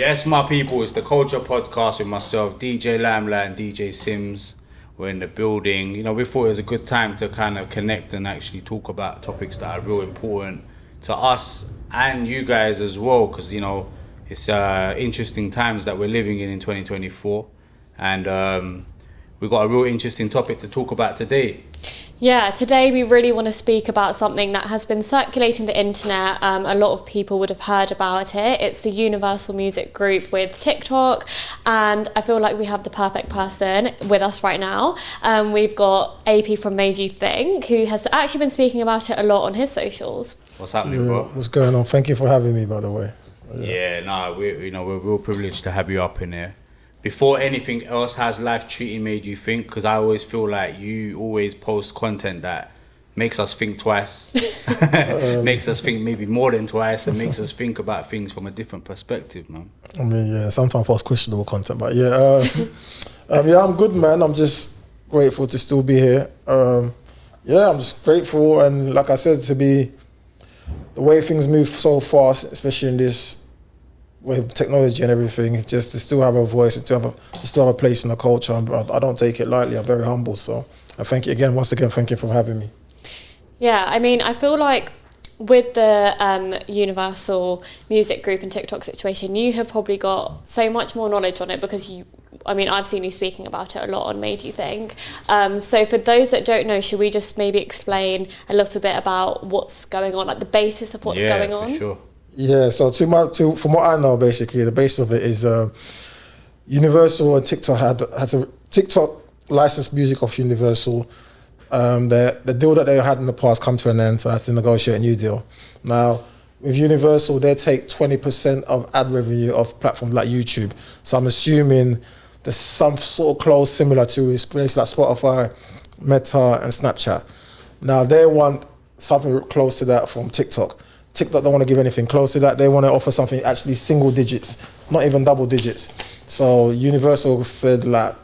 Yes, my people, it's the Culture Podcast with myself, DJ Limelight and DJ Simz. We're in the building. You know, we thought it was a good time to kind of connect and actually talk about topics that are real important to us and you guys as well, because, you know, it's interesting times that we're living in 2024. And we've got a real interesting topic to talk about today. Yeah, today we really want to speak about something that has been circulating the internet. A lot of people would have heard about it. It's the Universal Music Group with TikTok, and I feel like we have the perfect person with us right now. We've got AP from MadeYouThink, who has actually been speaking about it a lot on his socials. What's happening, bro? What's going on? Thank you for having me, by the way. We're real privileged to have you up in here. Before anything else, how's life treating MadeYouThink? Because I always feel like you always post content that makes us think twice, makes us think maybe more than twice, and makes us think about things from a different perspective, man. I mean, yeah, sometimes post questionable content, but yeah, I'm good, man. I'm just grateful to still be here. I'm just grateful, and like I said, to be the way things move so fast, especially in this with technology and everything, just to still have a voice and to still have a place in the culture. I don't take it lightly. I'm very humble. So I thank you again. Once again, thank you for having me. Yeah, I mean, I feel like with the Universal Music Group and TikTok situation, you have probably got so much more knowledge on it because I've seen you speaking about it a lot on MadeYouThink. So for those that don't know, should we just maybe explain a little bit about what's going on, like the basis of what's going on? Yeah, for sure. Yeah, so from what I know, basically, the basis of it is Universal and TikTok had a TikTok licensed music off Universal. The deal that they had in the past come to an end, so I have to negotiate a new deal. Now, with Universal, they take 20% of ad revenue off platforms like YouTube. So I'm assuming there's some sort of clause similar to places like Spotify, Meta, and Snapchat. Now, they want something close to that from TikTok. TikTok don't want to give anything close to that. They want to offer something actually single digits, not even double digits. So Universal said like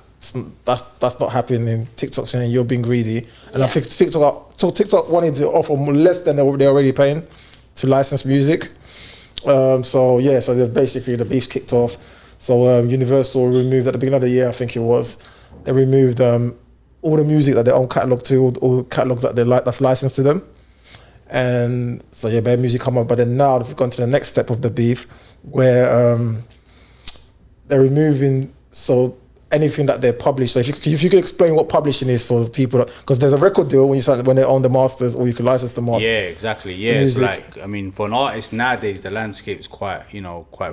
that's not happening. TikTok saying you're being greedy, and I think TikTok wanted to offer less than they're already paying to license music. So they've basically the beef kicked off. So Universal removed at the beginning of the year, I think it was, they removed all the music that they own catalog to, all catalogs that they like that's licensed to them. And so bad music come up, but then now they've gone to the next step of the beef where they're removing anything that they publish. So if you could explain what publishing is for people, because there's a record deal when they own the masters, or you can license the masters. Yeah, exactly. Yeah, it's like, I mean, for an artist nowadays, the landscape's quite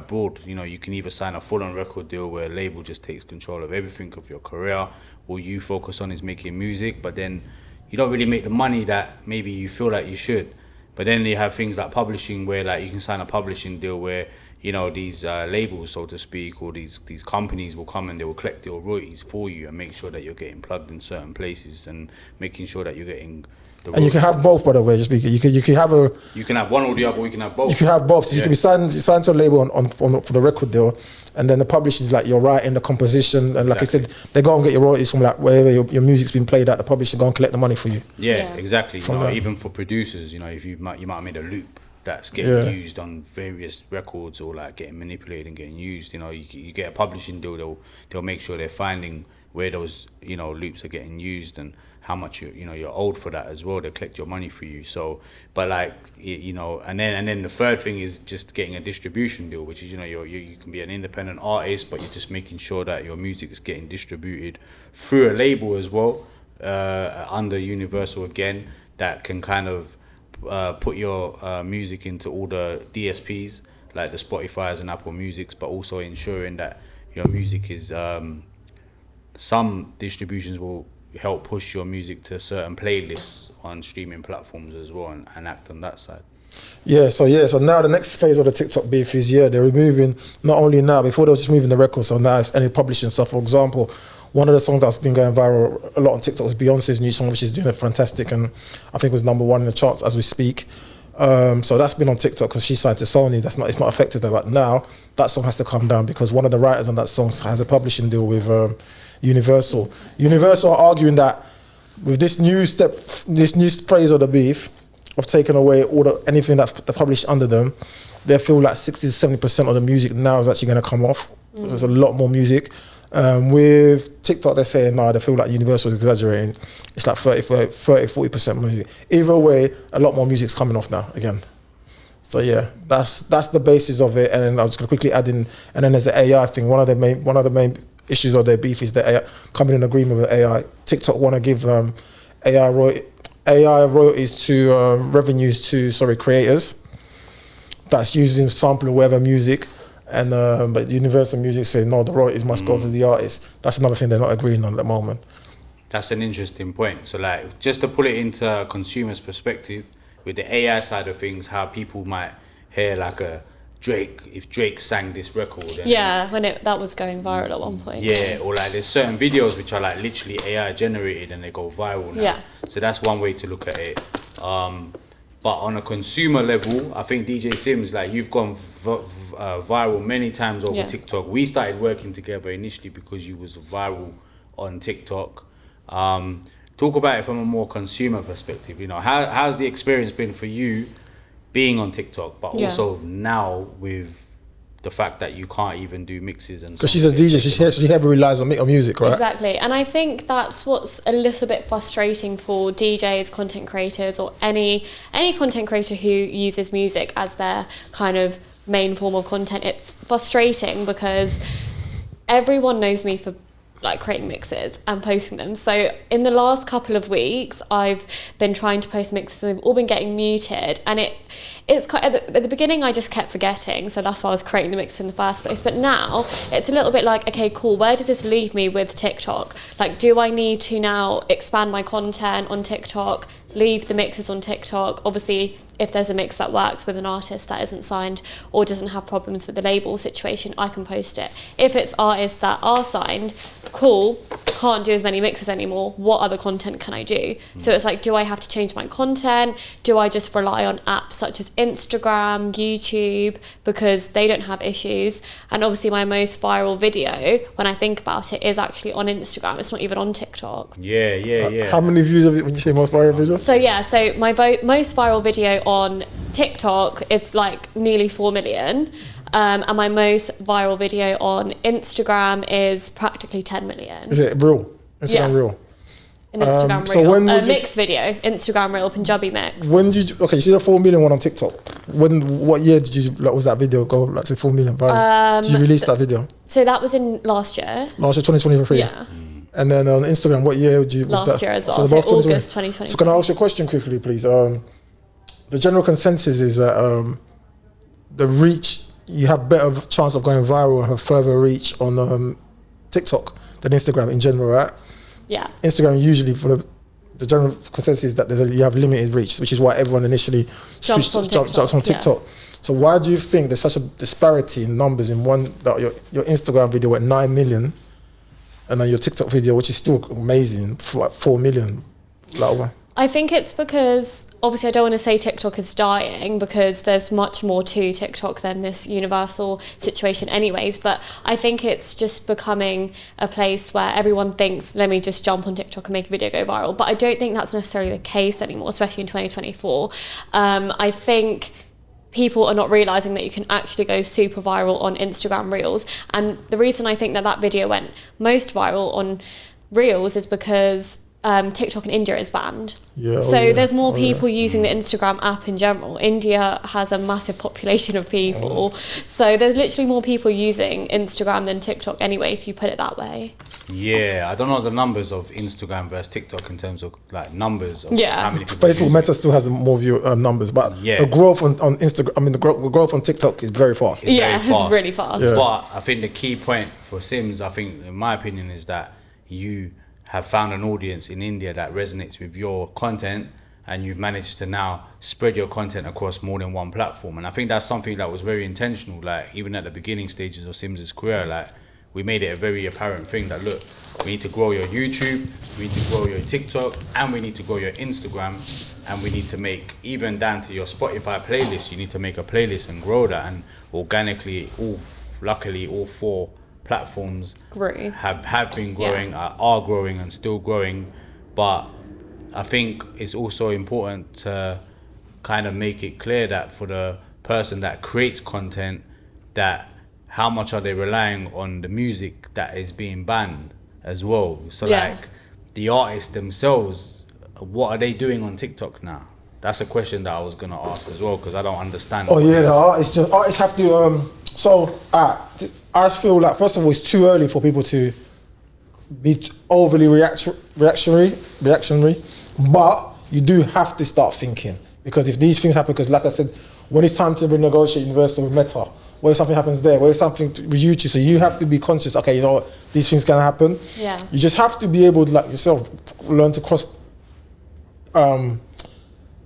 broad. You know, you can either sign a full-on record deal where a label just takes control of everything of your career, or you focus on is making music, but then you don't really make the money that maybe you feel like you should. But then you have things like publishing where like you can sign a publishing deal where, you know, these labels, so to speak, or these companies will come and they will collect your royalties for you and make sure that you're getting plugged in certain places and making sure that you're getting the royalties. And you can have both, by the way, you can have one or the other, or you can have both. You can have both. So you can be signed to a label for the record deal, and then the publishing is like you're writing the composition, and like I said, they go and get your royalties from like wherever your music's been played at. The publisher go and collect the money for you. Yeah. Exactly. You know, even for producers, you know, if you might have made a loop that's getting used on various records or like getting manipulated and getting used, you know, you get a publishing deal, they'll make sure they're finding where those, you know, loops are getting used and how much you're owed for that as well. They collect your money for you. So, but like, you know, and then the third thing is just getting a distribution deal, which is, you know, you can be an independent artist, but you're just making sure that your music is getting distributed through a label as well, under Universal again, that can kind of put your music into all the DSPs, like the Spotify's and Apple Musics, but also ensuring that your music is, some distributions will help push your music to certain playlists on streaming platforms as well and act on that side. So now the next phase of the TikTok beef is they're removing, not only now, before they were just moving the records, so now it's any publishing stuff. For example, one of the songs that's been going viral a lot on TikTok is Beyonce's new song, which is doing it fantastic, and I think it was #1 in the charts as we speak. So that's been on TikTok because she signed to Sony. It's not affected her, but now that song has to come down because one of the writers on that song has a publishing deal with Universal. Universal are arguing that with this new phase of the beef of taking away anything that's published under them, they feel like 60 to 70% of the music now is actually going to come off. There's a lot more music. With TikTok, they're saying, no, they feel like Universal is exaggerating. It's like 40% music. Either way, a lot more music's coming off now again. So yeah, that's the basis of it. And then I was going to quickly add in, and then there's the AI thing. One of the main issues of their beef is the AI, coming in agreement with AI. TikTok want to give AI royalties to revenues to creators that's using sampling whatever music. And but Universal Music say no, the royalties must go to the artist. That's another thing they're not agreeing on at the moment. That's an interesting point. So like, just to put it into a consumer's perspective, with the AI side of things, how people might hear like a Drake, if Drake sang this record. When that was going viral at one point. Yeah, or like there's certain videos which are like literally AI generated and they go viral now. Yeah. So that's one way to look at it. But on a consumer level, I think DJ Simz, like you've gone viral many times over TikTok. We started working together initially because you was viral on TikTok. Talk about it from a more consumer perspective. You know, how's the experience been for you being on TikTok, but also now with the fact that you can't even do mixes and because she's a DJ, she heavily relies on music, right? Exactly, and I think that's what's a little bit frustrating for DJs, content creators, or any content creator who uses music as their kind of main form of content. It's frustrating because everyone knows me for like creating mixes and posting them. So in the last couple of weeks, I've been trying to post mixes and they've all been getting muted. And it's quite, at the beginning, I just kept forgetting. So that's why I was creating the mix in the first place. But now it's a little bit like, okay, cool. Where does this leave me with TikTok? Like, do I need to now expand my content on TikTok, leave the mixes on TikTok? Obviously, if there's a mix that works with an artist that isn't signed or doesn't have problems with the label situation, I can post it. If it's artists that are signed, cool, can't do as many mixes anymore, what other content can I do? So it's like, do I have to change my content? Do I just rely on apps such as Instagram, YouTube, because they don't have issues? And obviously my most viral video, when I think about it, is actually on Instagram. It's not even on TikTok. Yeah. How many views have it when you say most viral video? So so my most viral video on TikTok is like nearly 4 million. And my most viral video on Instagram is practically 10 million. Is it real? Instagram real? An Instagram so reel. when was mixed video, Instagram reel, Punjabi mix. When did you, you see the 4 million one on TikTok? What year did you, was that video go like to 4 million viral? Did you release that video? So that was in last year. Last year, 2023? Yeah. And then on Instagram, what year did you? Last year as well, so August 2020. So can I ask you a question quickly, please? The general consensus is that the reach, you have better chance of going viral and have further reach on TikTok than Instagram in general, right? Yeah. Instagram usually, for the general consensus is that you have limited reach, which is why everyone initially jumps on TikTok. Yeah. So why do you think there's such a disparity in numbers in one, that your Instagram video went 9 million and then your TikTok video, which is still amazing, 4 million? I think it's because, obviously I don't want to say TikTok is dying because there's much more to TikTok than this universal situation anyways, but I think it's just becoming a place where everyone thinks, let me just jump on TikTok and make a video go viral. But I don't think that's necessarily the case anymore, especially in 2024. I think people are not realising that you can actually go super viral on Instagram Reels. And the reason I think that video went most viral on Reels is because TikTok in India is banned. There's more people using the Instagram app in general. India has a massive population of people. So there's literally more people using Instagram than TikTok anyway, if you put it that way. Yeah, I don't know the numbers of Instagram versus TikTok in terms of like numbers of how many people. Facebook Meta still has more view numbers, but the growth on Instagram, the growth on TikTok is very fast. It's really fast. Yeah. But I think the key point for Simz, I think in my opinion, is that you have found an audience in India that resonates with your content, and you've managed to now spread your content across more than one platform. And I think that's something that was very intentional. Like even at the beginning stages of Simz's career, like we made it a very apparent thing that, look, we need to grow your YouTube, we need to grow your TikTok, and we need to grow your Instagram, and we need to make, even down to your Spotify playlist, you need to make a playlist and grow that. And organically, luckily all 4 platforms have been growing, are growing and still growing. But I think it's also important to kind of make it clear that for the person that creates content, that how much are they relying on the music that is being banned as well? So like the artists themselves, what are they doing on TikTok now? That's a question that I was gonna ask as well, because I don't understand. Oh yeah, the artists have to. I feel like, first of all, it's too early for people to be overly reactionary. But you do have to start thinking, because if these things happen, because like I said, when it's time to renegotiate Universal with Meta, what if something happens there? What if something with YouTube? So you have to be conscious. Okay, you know what? These things can happen. Yeah. You just have to be able to, like yourself, learn to cross.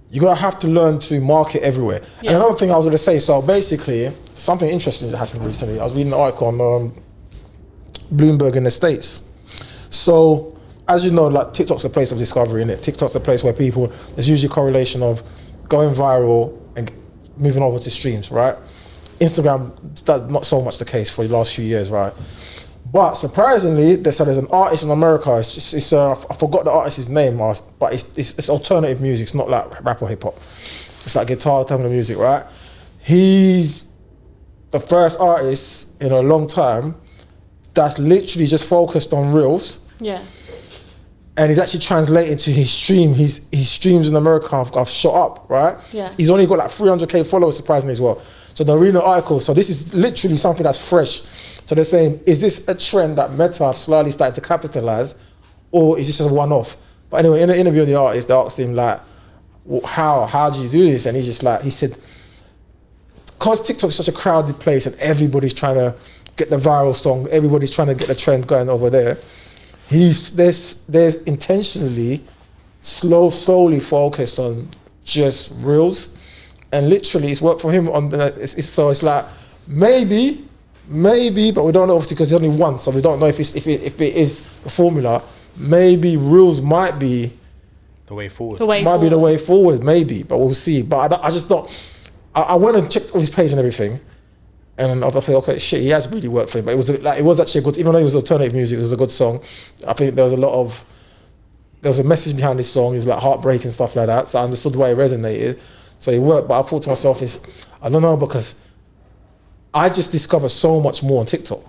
You're gonna have to learn to market everywhere. Yeah. And another thing I was gonna say, so basically, something interesting that happened recently. I was reading an article on Bloomberg in the States. So, as you know, like TikTok's a place of discovery, innit? TikTok's a place where people, there's usually a correlation of going viral and moving over to streams, right? Instagram, that's not so much the case for the last few years, right? But surprisingly, there's an artist in America. I forgot the artist's name, but it's alternative music. It's not like rap or hip hop. It's like guitar type of music, right? He's the first artist in a long time that's literally just focused on reels. Yeah. And he's actually translated to his stream. His streams in America have shot up, right? Yeah. He's only got like 300k followers, surprisingly as well. So they're reading the article. So this is literally something that's fresh. So they're saying, is this a trend that Meta have slightly started to capitalize, or is this just a one-off? But anyway, in the interview with the artist, they asked him like, well, how do you do this? And he's just like, he said, because TikTok is such a crowded place and everybody's trying to get the viral song, everybody's trying to get the trend going over there, there's intentionally slowly focus on just reels, and literally it's worked for him on so it's like maybe, but we don't know, obviously, because there's only one, so we don't know if it is the formula. Maybe reels might be the way forward. Be the way forward, maybe, but we'll see. But I just thought, I went and checked all his page and everything, and I thought, okay, shit, he has really worked for him. But it was actually a good, even though it was alternative music, it was a good song. I think there was a message behind this song. It was like heartbreak and stuff like that. So I understood why it resonated. So it worked. But I thought to myself, I don't know, because I just discovered so much more on TikTok.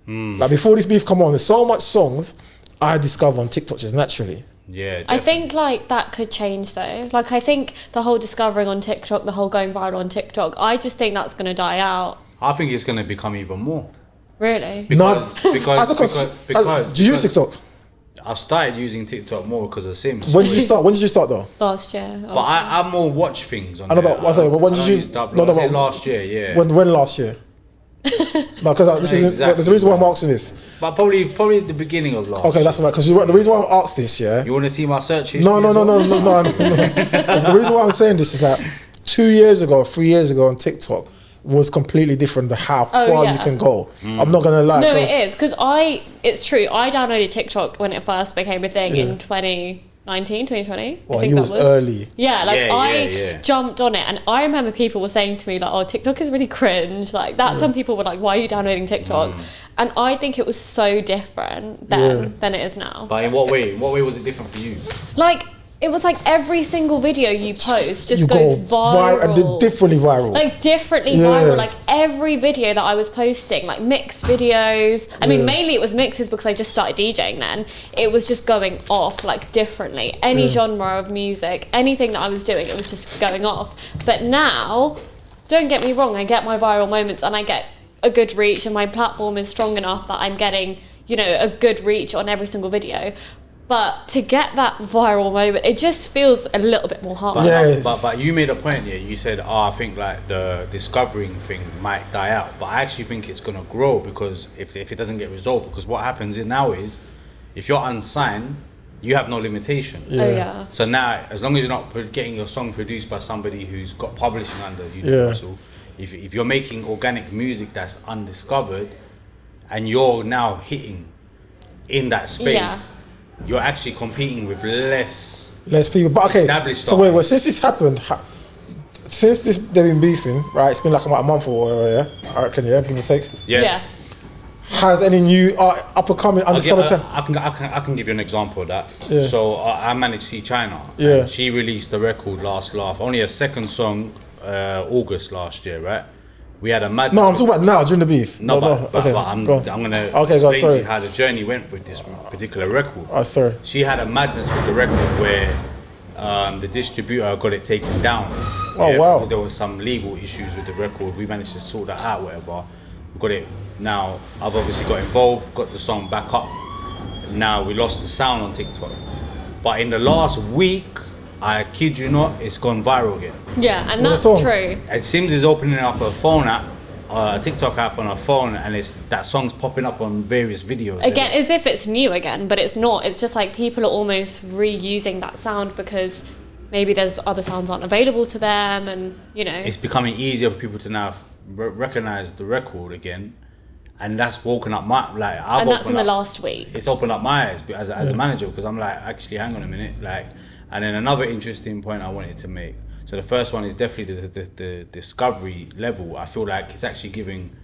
Like before this beef come on, there's so much songs I discover on TikTok just naturally. Yeah, definitely. I think like that could change though. Like I think the whole discovering on TikTok, the whole going viral on TikTok, I just think that's going to die out. I think it's going to become even more. Really? Because do you use TikTok? I've started using TikTok more because of Simz. When did you start though? Last year. But I more watch things on there. When did you? Last year, yeah. When last year? No, because there's a reason why I'm asking this. But probably at the beginning of last. Okay, that's right. Because the reason why I asked this, yeah. You want to see my search history? No. The reason why I'm saying this is that 3 years ago on TikTok was completely different to how far you can go. I'm not gonna lie. No, it is, because it's true. I downloaded TikTok when it first became a thing in 2019, 2020. Well, I think that was early. Yeah, I jumped on it, and I remember people were saying to me like, "Oh, TikTok is really cringe." Like that. Some people were like, "Why are you downloading TikTok?" And I think it was so different then than it is now. But in what way? What way was it different for you? Like, it was like every single video you post just goes viral. And differently viral. Like differently viral. Like every video that I was posting, like mixed videos. I mean, mainly it was mixes because I just started DJing then. It was just going off like differently. Any genre of music, anything that I was doing, it was just going off. But now, don't get me wrong, I get my viral moments and I get a good reach, and my platform is strong enough that I'm getting, a good reach on every single video. But to get that viral moment, it just feels a little bit more hard. But you made a point here. You said, I think like the discovering thing might die out. But I actually think it's going to grow, because if it doesn't get resolved, because what happens now is, if you're unsigned, you have no limitation. So now, as long as you're not getting your song produced by somebody who's got publishing under Universal, if you're making organic music that's undiscovered, and you're now hitting in that space, you're actually competing with less people. But okay, so wait, since this happened, they've been beefing, right? It's been like about a month or whatever, I reckon, give or take. Yeah. Has any new up and coming undiscovered talent? I can give you an example of that. Yeah. So I managed See China. Yeah. She released the record Last Laugh, only a second song, August last year, right? We had a madness. No, I'm talking about now during the beef. No, but okay, I'm go on. gonna Okay, explain to sorry. you how the journey went with this particular record. Oh, sorry. She had a madness with the record where the distributor got it taken down. Oh, wow. Because there was some legal issues with the record. We managed to sort that out, whatever. We got it. Now I've obviously got involved, got the song back up. Now we lost the sound on TikTok, but in the last week, I kid you not, it's gone viral again. Yeah, and What's that's the song? true. And Simz is opening up a phone app, a TikTok app on her phone, and that song's popping up on various videos. Again, as if it's new again, but it's not. It's just like people are almost reusing that sound because maybe there's other sounds aren't available to them, and you know. It's becoming easier for people to now recognize the record again, and that's woken up my and that's in the last week. It's opened up my eyes as a manager, because I'm like, actually, hang on a minute, like. And then another interesting point I wanted to make. So the first one is definitely the discovery level. I feel like it's actually giving,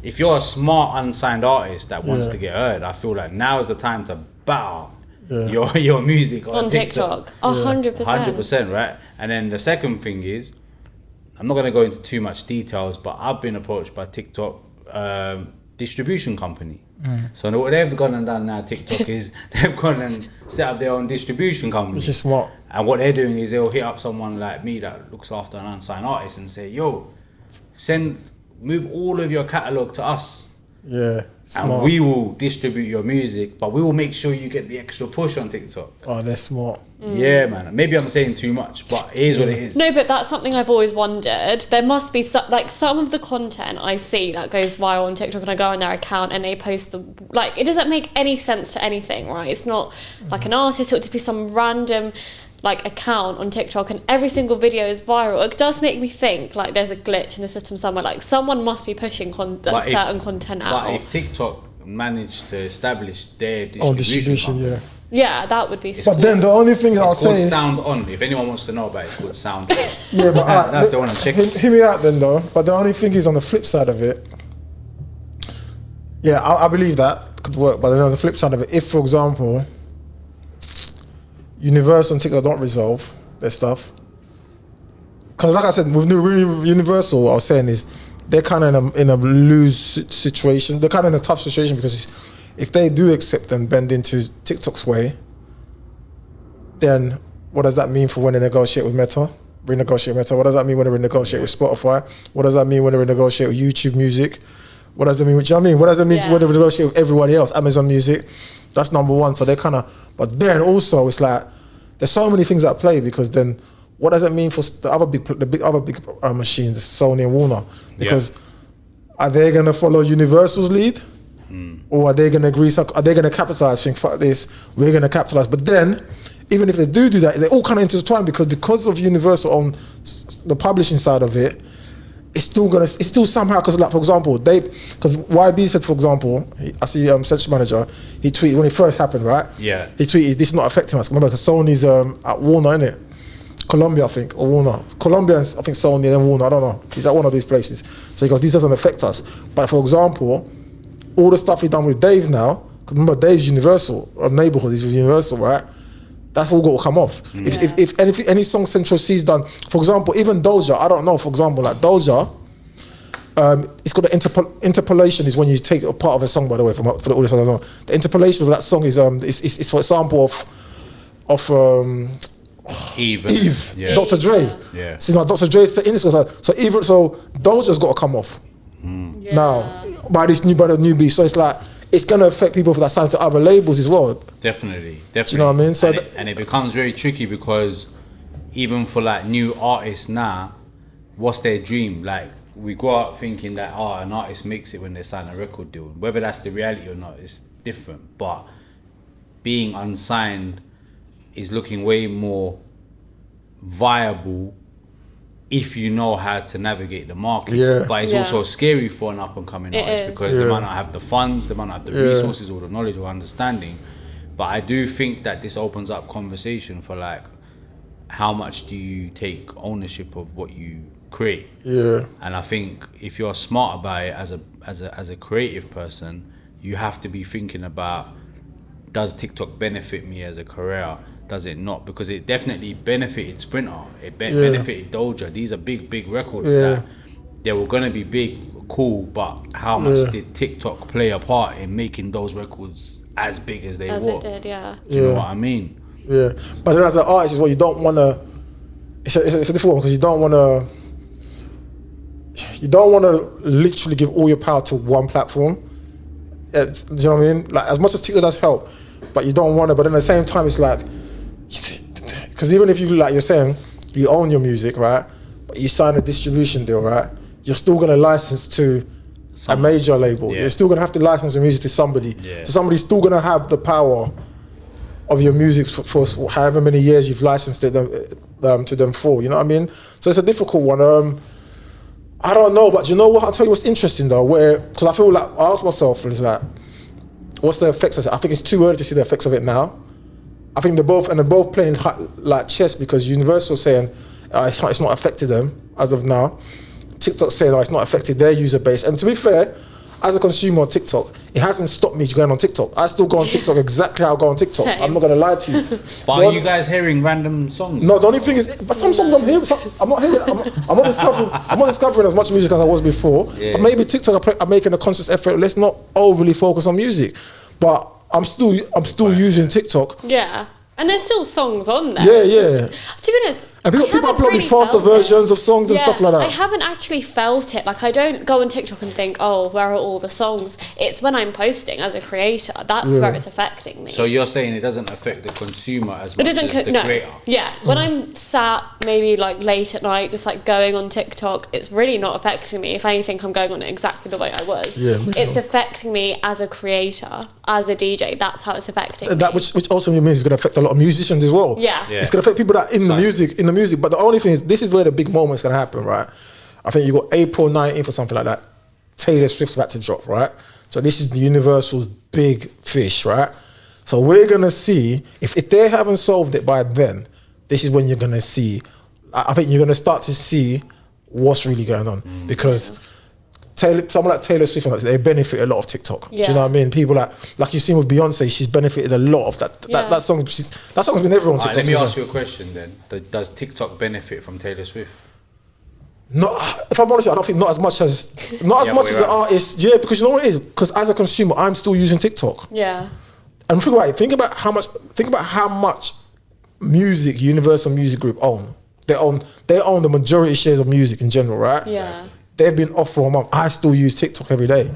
if you're a smart unsigned artist that wants to get heard, I feel like now is the time to bow your music on TikTok. 100%. 100%, right? And then the second thing is, I'm not going to go into too much details, but I've been approached by TikTok distribution company. So what they've gone and done now, TikTok, is they've gone and set up their own distribution company. Which is smart. And what they're doing is they'll hit up someone like me that looks after an unsigned artist and say, yo, move all of your catalogue to us. Yeah, smart. And we will distribute your music, but we will make sure you get the extra push on TikTok. Oh, they're smart. Yeah, man. Maybe I'm saying too much, but it is what it is. No, but that's something I've always wondered. There must be some of the content I see that goes viral on TikTok, and I go on their account and they post it doesn't make any sense to anything, right? It's not like an artist. It'll just be some random account on TikTok, and every single video is viral. It does make me think like there's a glitch in the system somewhere. Like someone must be pushing certain content out. But if TikTok managed to establish their Distribution, yeah, that would be. But then the only thing I'll say is Sound On. If anyone wants to know about it, it's called Sound On. yeah, but if they want to check. Hear me out then, though. But the only thing is, on the flip side of it, yeah, I believe that could work. But then on the flip side of it, if, for example, Universal and TikTok don't resolve their stuff, because like I said, with Universal, what I was saying is they're kind of in a lose situation. They're kind of in a tough situation, because if they do accept and bend into TikTok's way, then what does that mean for when they negotiate with Meta? Renegotiate Meta. What does that mean when they renegotiate with Spotify? What does that mean when they renegotiate with YouTube Music? What does that mean? Do you know what I mean? What does that mean when they renegotiate with everybody else? Amazon Music. That's number one. So they kind of, but then also it's like there's so many things at play, because then what does it mean for the other big machines, Sony and Warner? Because are they going to follow Universal's lead? Or are they going to agree? Are they going to capitalize? Think, fuck this, we're going to capitalize. But then, even if they do that, they all kind of intertwine, because of Universal on the publishing side of it, it's still somehow, because like, for example, because YB said, for example, I see Central Manager, he tweeted when it first happened, right? Yeah. He tweeted, this is not affecting us. Remember, because Sony's at Warner, innit? Columbia, I think, or Warner. Columbia, I think Sony, and then Warner, I don't know. He's at one of these places. So he goes, this doesn't affect us. But for example, all the stuff he's done with Dave now, because remember, Dave's Universal, or Neighborhood is Universal, right? That's all got to come off. If any song Central C's done, for example, even Doja, I don't know, for example, like Doja, it's got the interpolation is when you take a part of a song, by the way, for the audience, I don't know. The interpolation of that song is for example of Eve, yeah. Dr. Dre. Yeah. See, now Dr. Dre's in this, so Doja's got to come off now by the new beat. So it's like it's going to affect people that sign to other labels as well. Definitely. Do you know what I mean? So and it becomes very tricky, because even for like new artists now, what's their dream? Like, we grow up thinking that an artist makes it when they sign a record deal. Whether that's the reality or not is different. But being unsigned is looking way more viable if you know how to navigate the market. Yeah. But it's also scary for an up and coming artist, because they might not have the funds, they might not have the resources or the knowledge or understanding. But I do think that this opens up conversation for like, how much do you take ownership of what you create? Yeah. And I think if you're smart about it as a creative person, you have to be thinking about, does TikTok benefit me as a career? does it not? Because it definitely benefited Sprinter, it benefited Doja. These are big records that they were gonna be big, cool, but how much did TikTok play a part in making those records as big as they were? As it did, yeah. Do you know what I mean? Yeah, but then as an artist, as well, you don't want to. It's a difficult one because you don't want to. You don't want to literally give all your power to one platform. Do you know what I mean? Like, as much as TikTok does help, but you don't want to. But at the same time, it's like, because even if you, like you're saying, you own your music, right? But you sign a distribution deal, right? You're still going to license to a major label. You're still going to have to license your music to somebody. So somebody's still going to have the power of your music for however many years you've licensed it to them for. You know what I mean? So it's a difficult one. I don't know, but you know what? I'll tell you what's interesting though, because I feel like, I ask myself, is like, what's the effects of it? I think it's too early to see the effects of it now. I think they're both playing like chess, because Universal saying it's not affected them as of now. TikTok saying it's not affected their user base. And to be fair, as a consumer on TikTok, it hasn't stopped me going on TikTok. I still go on TikTok exactly how I go on TikTok. Same. I'm not going to lie to you. But are you guys hearing random songs? No, the only thing is, but some songs I'm hearing, I'm not hearing. I'm not discovering as much music as I was before. But maybe TikTok are making a conscious effort. Let's not overly focus on music. But I'm still using TikTok. Yeah. And there's still songs on there. Yeah. To be honest, and people upload these faster versions of songs and stuff like that. I haven't actually felt it. Like, I don't go on TikTok and think, oh, where are all the songs? It's when I'm posting as a creator. That's where it's affecting me. So you're saying it doesn't affect the consumer as much as the creator? Yeah. When I'm sat maybe like late at night, just like going on TikTok, it's really not affecting me. If anything, I'm going on it exactly the way I was. Yeah, it's affecting me as a creator, as a DJ. That's how it's affecting me. Which also means it's going to affect a lot of musicians as well. Yeah. It's going to affect people that in the music. But the only thing is, this is where the big moment's going to happen, right? I think you got April 19th or something like that. Taylor Swift's about to drop, right? So this is the Universal's big fish, right? So we're going to see, if they haven't solved it by then, this is when you're going to see, I think you're going to start to see what's really going on. Because someone like Taylor Swift, they benefit a lot of TikTok. Do you know what I mean? People like you've seen with Beyonce, she's benefited a lot of that. That song's been everywhere on TikTok. Let me ask you a question then. Does TikTok benefit from Taylor Swift? No, if I'm honest, I don't think not as much as an artist. Yeah, because you know what it is. Because as a consumer, I'm still using TikTok. Yeah. And think about how much music Universal Music Group own. They own the majority shares of music in general, right? Yeah. They've been off for a month. I still use TikTok every day.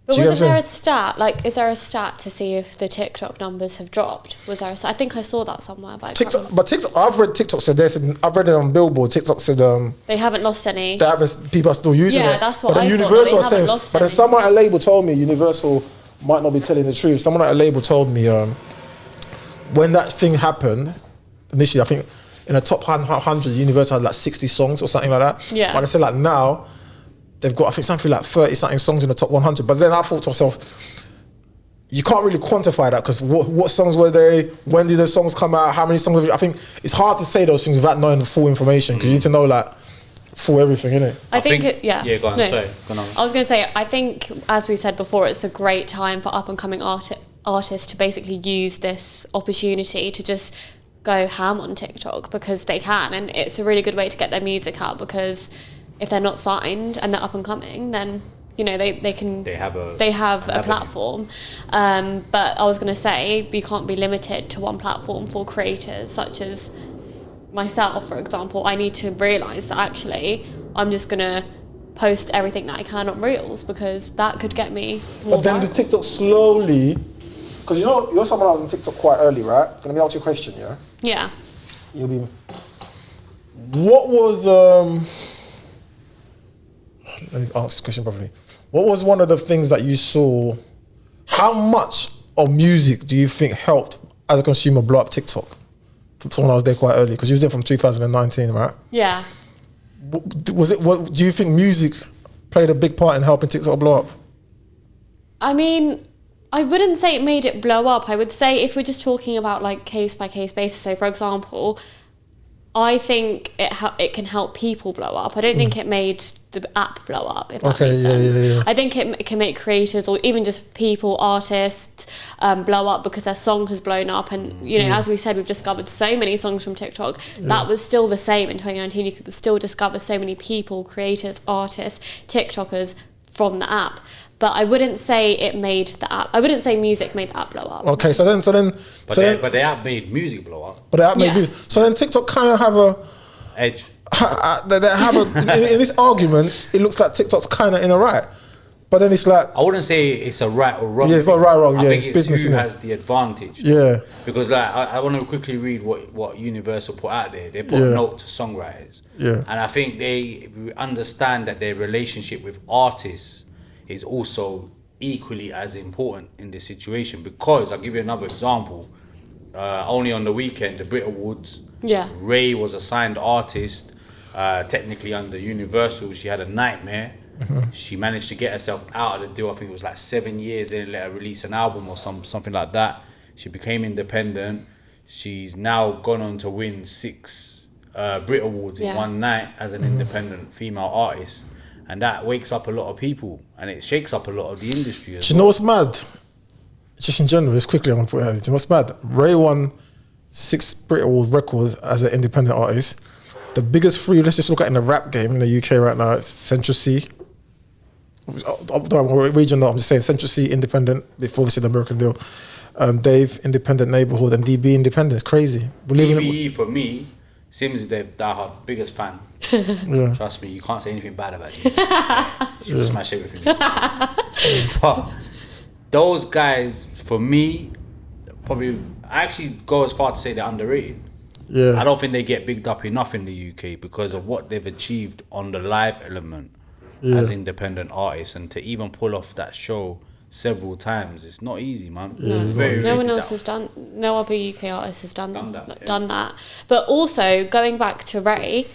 But wasn't there a stat? Like, is there a stat to see if the TikTok numbers have dropped? Was there a stat? I think I saw that somewhere. But TikTok, I've read TikTok said I've read it on Billboard. TikTok said they haven't lost any. People are still using it. Yeah, that's what I Universal thought. They haven't lost any. But then someone at a label told me Universal might not be telling the truth. Someone at a label told me when that thing happened initially, I think in the top 100, Universal had like 60 songs or something like that. Yeah. But I said like now, they've got, I think, something like 30-something songs in the top 100. But then I thought to myself, you can't really quantify that, because what songs were they? When did the songs come out? How many songs? I think it's hard to say those things without knowing the full information, because you need to know like full everything, innit? I think Yeah, go on. Sorry, go on. I was going to say, I think, as we said before, it's a great time for up-and-coming artists to basically use this opportunity to just go ham on TikTok, because they can, and it's a really good way to get their music out, because if they're not signed and they're up and coming, then they have a platform. But I was going to say, we can't be limited to one platform for creators, such as myself, for example. I need to realise that actually I'm just going to post everything that I can on Reels, because that could get me more. But then the TikTok slowly, because you're someone who was on TikTok quite early, right? Let me ask you a question, yeah? Yeah. What was let me ask this question properly. What was one of the things that you saw? How much of music do you think helped as a consumer blow up TikTok? From someone I was there quite early, because you was there from 2019, right? Yeah. What do you think music played a big part in helping TikTok blow up? I mean, I wouldn't say it made it blow up. I would say, if we're just talking about like case by case basis, so for example, I think it can help people blow up. I don't think it made the app blow up, if that makes sense. I think it can make creators or even just people, artists, blow up because their song has blown up. And, you know, as we said, we've discovered so many songs from TikTok. That was still the same in 2019. You could still discover so many people, creators, artists, TikTokers from the app. But I wouldn't say it made the app. I wouldn't say music made the app blow up. Okay, so then, but the app made music blow up. But the app made music. So then TikTok kind of have a edge. They have in this argument. It looks like TikTok's kind of in a right, but then it's like I wouldn't say it's a right or wrong. Yeah, it's not right or wrong. Yeah, I think it's business. Who has the advantage? Yeah, because like I want to quickly read what Universal put out there. They put a note to songwriters. Yeah, and I think they understand that their relationship with artists is also equally as important in this situation, because I'll give you another example. Only on the weekend, the Brit Awards, Ray was a signed artist, technically under Universal. She had a nightmare. She managed to get herself out of the deal. I think it was like 7 years. They didn't let her release an album or something like that. She became independent. She's now gone on to win 6 Brit Awards in one night as an independent female artist. And that wakes up a lot of people, and it shakes up a lot of the industry as well. Do you know what's mad? Just in general, just quickly, I want to put it out. Do you know what's mad? Ray won 6 Brit Award records as an independent artist. The biggest 3, let's just look at in the rap game in the UK right now, it's Central C. Region, no, I'm just saying Central C, independent, before we see the American deal. Dave, independent neighborhood, and DB, independent. It's crazy. DB, for me, Simz is their diehard biggest fan. Trust me, you can't say anything bad about DB. She'll smash everything. But those guys, for me, probably, I actually go as far to say they're underrated. I don't think they get bigged up enough in the UK because of what they've achieved on the live element as independent artists, and to even pull off that show several times, it's not easy, man. No one else has done. No other UK artist has done that. But also going back to Ray,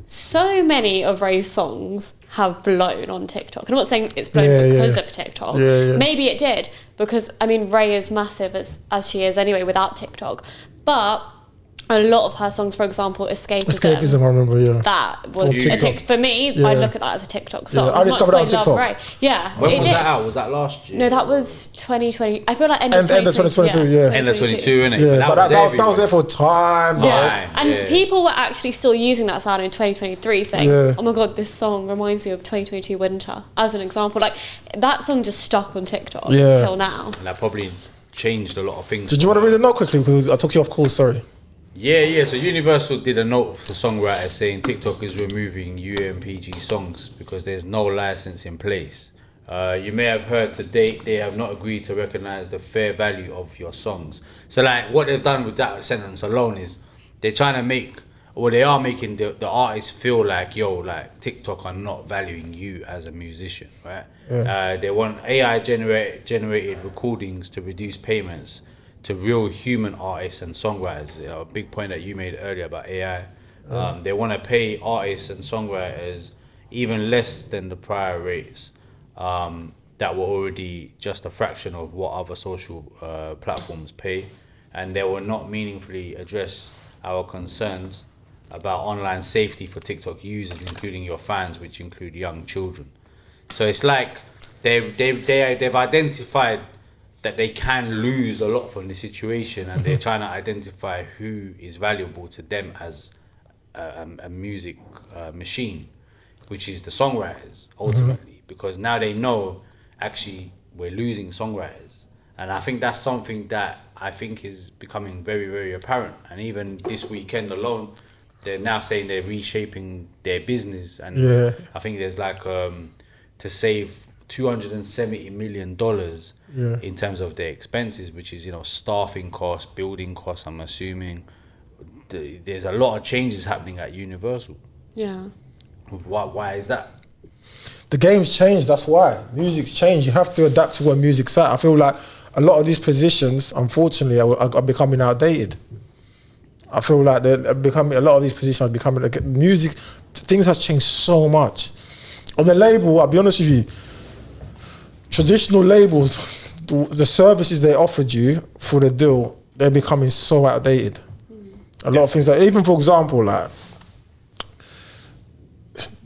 so many of Ray's songs have blown on TikTok. I'm not saying it's blown because of TikTok. Maybe it did, because I mean Ray is massive as she is anyway without TikTok. But a lot of her songs, for example, Escapism, I remember, that was for me, I look at that as a TikTok song. I discovered that on TikTok. Ray. When was that out? Was that last year? No, that was 2020. I feel like end of 2022, End of 22, innit? Yeah, but that was there for time. And people were actually still using that sound in 2023, saying, oh my God, this song reminds me of 2022 winter, as an example. Like, that song just stuck on TikTok till now. And that probably changed a lot of things. Did you want to read a note quickly? Because I took you off course, sorry. So Universal did a note for songwriters saying TikTok is removing UMPG songs because there's no license in place. You may have heard to date they have not agreed to recognize the fair value of your songs. So like what they've done with that sentence alone is they're trying to make, or they are making the artists feel like, like TikTok are not valuing you as a musician, right? They want AI generated recordings to reduce payments to real human artists and songwriters. A big point that you made earlier about AI. They want to pay artists and songwriters even less than the prior rates that were already just a fraction of what other social platforms pay, and they will not meaningfully address our concerns about online safety for TikTok users, including your fans, which include young children. So it's like they've identified that they can lose a lot from the situation, and they're trying to identify who is valuable to them as a music machine, which is the songwriters ultimately, because now they know actually we're losing songwriters. And I think that's something that I think is becoming very, very apparent. And even this weekend alone, they're now saying they're reshaping their business, and I think there's like to save $270 million in terms of their expenses, which is, staffing costs, building costs, I'm assuming. There's a lot of changes happening at Universal. Why is that? The game's changed, that's why. Music's changed. You have to adapt to where music's at. I feel like a lot of these positions, unfortunately, are becoming outdated. I feel like a lot of these positions are becoming, music, things have changed so much. On the label, I'll be honest with you, traditional labels, the services they offered you for the deal, they're becoming so outdated. A lot of things, like, even for example, like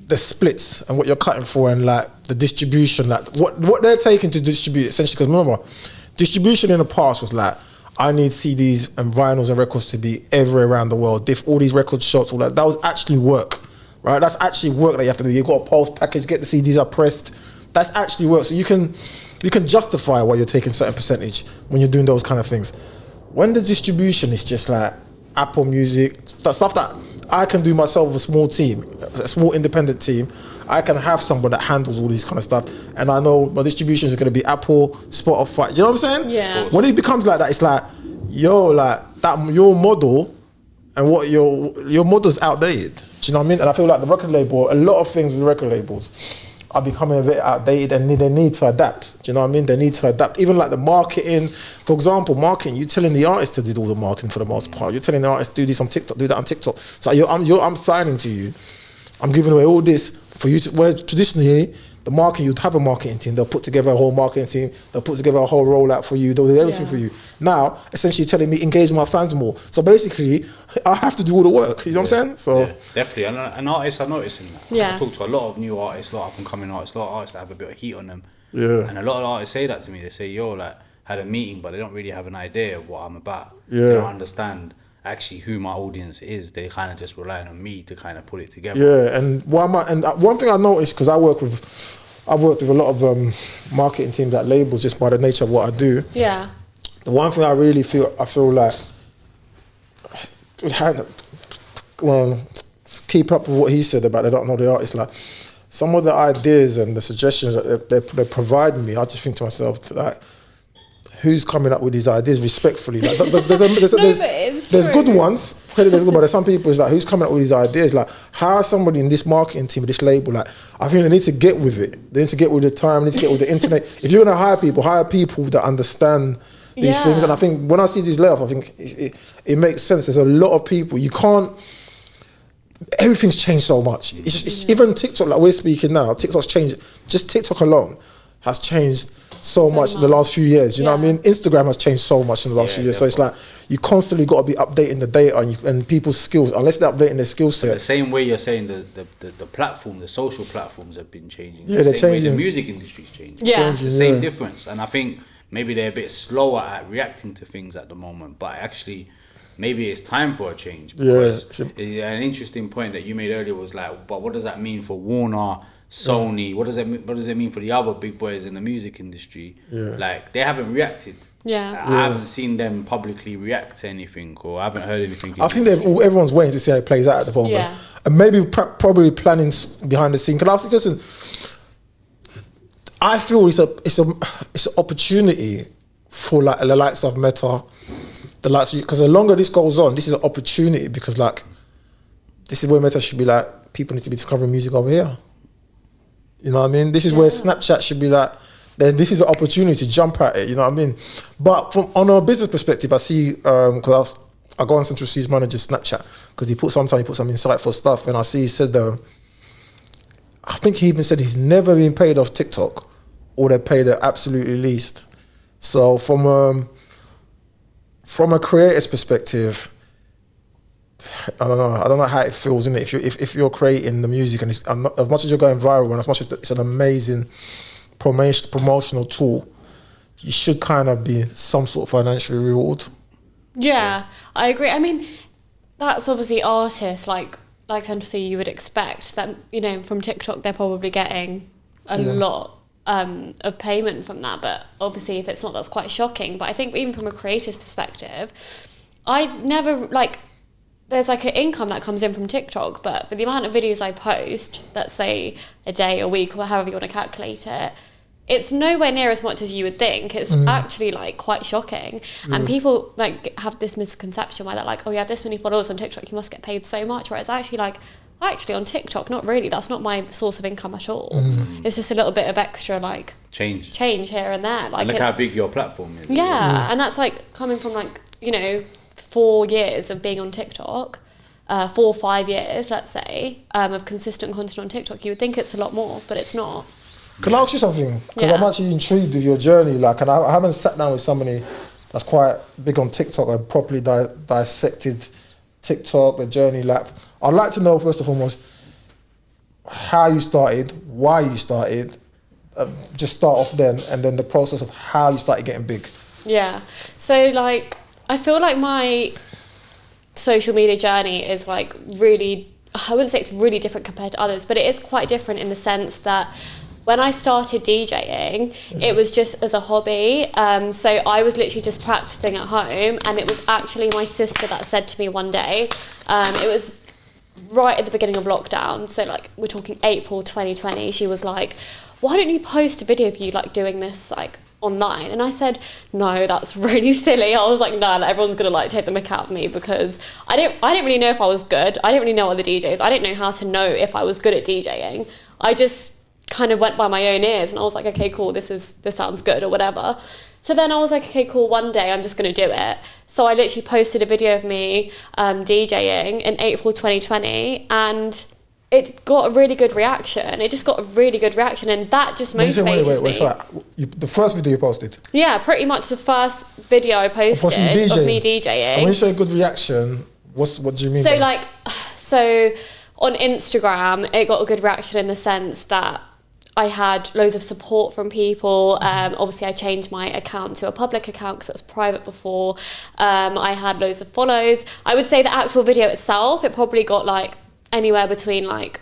the splits and what you're cutting for, and like the distribution, like what they're taking to distribute essentially. Because remember, distribution in the past was like, I need CDs and vinyls and records to be everywhere around the world. If all these record shops, all that was actually work, right? That's actually work that you have to do. You've got a post package, get the CDs up pressed. That's actually work. So you can justify why you're taking a certain percentage when you're doing those kind of things. When the distribution is just like Apple Music, that stuff that I can do myself with a small team, a small independent team, I can have someone that handles all these kind of stuff, and I know my distribution is going to be Apple, Spotify. Do you know what I'm saying? Yeah. When it becomes like that, it's like, yo, like that your model and what your model's outdated. Do you know what I mean? And I feel like the record label, a lot of things with the record labels are becoming a bit outdated, and they need to adapt. Do you know what I mean? They need to adapt. Even like the marketing, for example, marketing. You're telling the artist to do all the marketing for the most part. You're telling the artist do this on TikTok, do that on TikTok. So I'm signing to you. I'm giving away all this for you to. Whereas traditionally, the marketing, you'd have a marketing team. They'll put together a whole marketing team. They'll put together a whole rollout for you. They'll do everything for you. Now, essentially telling me engage my fans more. So basically, I have to do all the work. You know what I'm saying? So definitely. And artists are noticing that. Yeah. I talk to a lot of new artists, a lot of up and coming artists, a lot of artists that have a bit of heat on them. Yeah. And a lot of artists say that to me. They say, yo, like, had a meeting, but they don't really have an idea of what I'm about. Yeah. They don't understand actually who my audience is. They kind of just relying on me to kind of put it together. Yeah, and one thing I noticed, because I've worked with a lot of marketing teams at labels just by the nature of what I do. Yeah. The one thing I feel like keep up with what he said about they don't know the artist. Like some of the ideas and the suggestions that they provide me, I just think to myself, like, who's coming up with these ideas respectfully? Like, there's good ones, but there's some people, it's like, who's coming up with these ideas? Like, how is somebody in this marketing team, this label, like, I think they need to get with it. They need to get with the time, they need to get with the internet. If you're going to hire people that understand these things. And I think when I see these layoffs, I think it makes sense. There's a lot of people, everything's changed so much. It's even TikTok, like we're speaking now, TikTok's changed. Just TikTok alone has changed so much in the last few years. You know what I mean? Instagram has changed so much in the last few years. Definitely. So it's like you constantly got to be updating the data and people's skills, unless they're updating their skill set. The same way you're saying the platform, the social platforms have been changing. Yeah, they're changing. The music industry's changing. Yeah. It's the same difference. And I think maybe they're a bit slower at reacting to things at the moment, but actually maybe it's time for a change. Because an interesting point that you made earlier was like, but what does that mean for Warner, Sony? What does it mean for the other big boys in the music industry? Like, they haven't reacted. I haven't seen them publicly react to anything, or I haven't heard anything. I think everyone's waiting to see how it plays out at the moment, and maybe probably planning behind the scene. Because listen, I feel it's an opportunity for like the likes of Meta, because the longer this goes on, this is an opportunity, because like this is where Meta should be like, people need to be discovering music over here. You know what I mean? This is where Snapchat should be like, then this is an opportunity to jump at it, you know what I mean? But on a business perspective, I see, because I go on Central C's manager's Snapchat, because he put some insightful stuff, and I see he said, I think he even said he's never been paid off TikTok, or they pay the absolutely least. So from a creator's perspective, I don't know how it feels, innit? If you're creating the music, and as much as you're going viral, and as much as it's an amazing promotional tool, you should kind of be some sort of financial reward. Yeah, I agree. I mean, that's obviously artists like Central C, you would expect that, you know, from TikTok they're probably getting a lot of payment from that, but obviously if it's not, that's quite shocking. But I think even from a creator's perspective, I've never, like, there's like an income that comes in from TikTok, but for the amount of videos I post, let's say a day, a week, or however you want to calculate it, it's nowhere near as much as you would think. It's actually like quite shocking. And people like have this misconception where they're like, oh, you have this many followers on TikTok, you must get paid so much. Whereas actually like, on TikTok, not really. That's not my source of income at all. It's just a little bit of extra like change here and there. Like, and look how big your platform is. Yeah, and that's like coming from like, you know, 4 years of being on TikTok, 4 or 5 years, let's say, of consistent content on TikTok. You would think it's a lot more, but it's not. Can I ask you something? Because I'm actually intrigued with your journey. Like, and I haven't sat down with somebody that's quite big on TikTok and properly dissected TikTok, the journey. Like, I'd like to know, first and foremost, how you started, why you started. Just start off then, and then the process of how you started getting big. Yeah. So like, I feel like my social media journey is like really, I wouldn't say it's really different compared to others, but it is quite different in the sense that when I started DJing, it was just as a hobby. So I was literally just practicing at home, and it was actually my sister that said to me one day, it was right at the beginning of lockdown, so like we're talking April 2020, she was like, why don't you post a video of you like doing this like online? And I said, no, that's really silly. I was like, no, everyone's gonna like take the mick out of me, because I didn't really know if I was good. I didn't really know other DJs. I didn't know how to know if I was good at DJing. I just kind of went by my own ears, and I was like, okay, cool, this sounds good or whatever. So then I was like, okay, cool, one day I'm just going to do it. So I literally posted a video of me DJing in April 2020, and it got a really good reaction. It just got a really good reaction, and that just motivated me. Sorry. The first video you posted? Yeah, pretty much the first video I posted of me DJing. And when you say a good reaction, what do you mean? So on Instagram, it got a good reaction in the sense that I had loads of support from people. Obviously, I changed my account to a public account because it was private before. I had loads of follows. I would say the actual video itself, it probably got like anywhere between like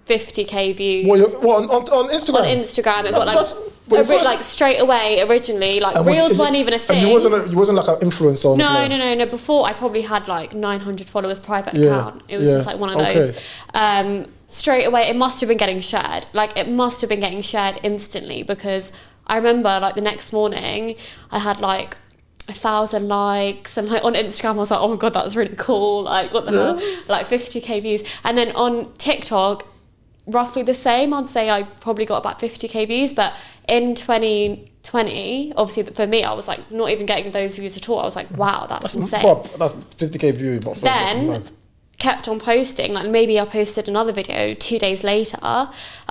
50k views. On Instagram? On Instagram, it got like straight away originally. Like reels weren't even a thing. And you wasn't like an influencer. No. Before I probably had like 900 followers private account. It was just like one of those. Straight away, it must have been getting shared. Like it must have been getting shared instantly, because I remember like the next morning I had like 1,000 likes, and like on Instagram I was like, oh my god, that's really cool. Like what the hell? Like 50k views. And then on TikTok, roughly the same. I'd say I probably got about 50k views, but in 2020, obviously for me, I was like not even getting those views at all. I was like, wow, that's insane. That's 50k views. Then kept on posting, like maybe I posted another video 2 days later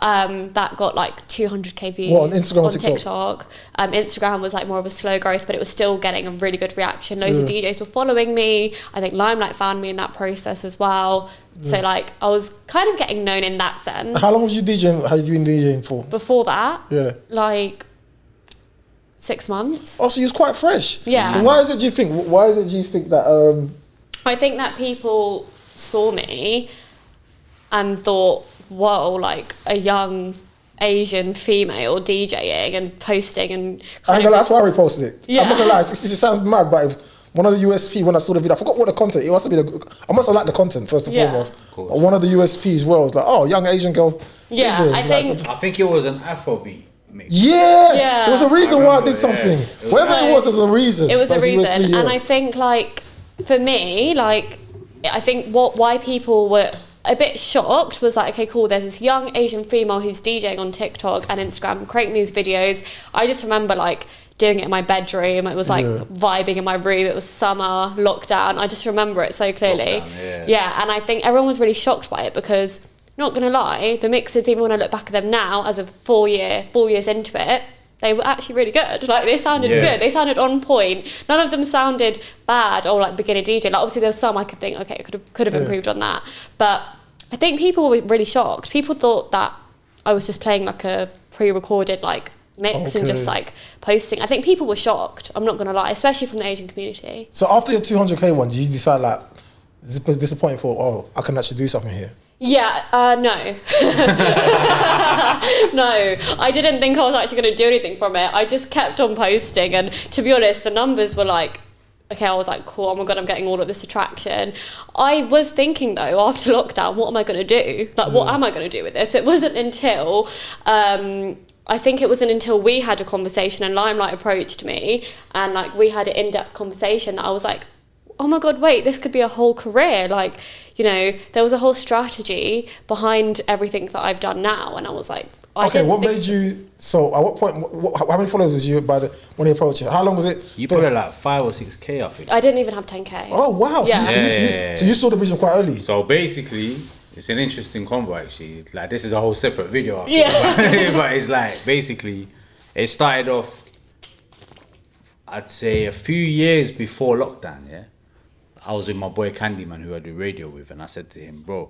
that got like 200k views. What, on Instagram or TikTok? Instagram was like more of a slow growth, but it was still getting a really good reaction. Loads of DJs were following me. I think Limelight found me in that process as well. So like I was kind of getting known in that sense. How long was you DJing? How you been DJing for? Before that, like 6 months. Oh, so you was quite fresh. Yeah. So why is it do you think that I think that people saw me and thought, whoa, like a young Asian female DJing and posting and that's why I reposted it. Yeah. I'm not gonna lie, it sounds mad, but if one of the USP when I saw the video, I forgot what the content, it must have been I must have liked the content first and foremost. But one of the USPs was like, oh, young Asian girl. Yeah, DJing. I think it was an Afrobeat. Yeah, there was a reason why I did something. Whatever it was, there's a reason. It was a reason, USP, and I think like for me, like I think why people were a bit shocked was like, okay, cool, there's this young Asian female who's DJing on TikTok and Instagram, creating these videos. I just remember like doing it in my bedroom. It was like vibing in my room. It was summer, lockdown. I just remember it so clearly. And I think everyone was really shocked by it, because not gonna lie, the mixes, even when I look back at them now as of 4 years into it, they were actually really good. Like they sounded good. They sounded on point. None of them sounded bad or like beginner DJ. Like obviously there's some I could think, okay, could have improved on that. But I think people were really shocked. People thought that I was just playing like a pre-recorded like mix and just like posting. I think people were shocked. I'm not gonna lie, especially from the Asian community. So after your 200k one, did you decide like, this is disappointing for, oh, I can actually do something here? Yeah, no. No, I didn't think I was actually going to do anything from it. I just kept on posting, and to be honest, the numbers were like, okay, I was like, cool, oh my god, I'm getting all of this attraction. I was thinking though, after lockdown, what am I going to do? Like, what am I going to do with this? It wasn't until, I think it wasn't until we had a conversation and Limelight approached me, and like we had an in-depth conversation, that I was like, oh my god, wait, this could be a whole career. Like, you know, there was a whole strategy behind everything that I've done now, and I was like, what made you? So, at what point? How many followers was you when he approached you? How long was it? You put it like 5 or 6k, I think. I didn't even have 10k. Oh wow! Yeah. So you saw the vision quite early. So basically, it's an interesting convo actually. Like this is a whole separate video. I feel, but it's like basically, it started off, I'd say a few years before lockdown. Yeah. I was with my boy Candyman, who I do radio with, and I said to him, bro,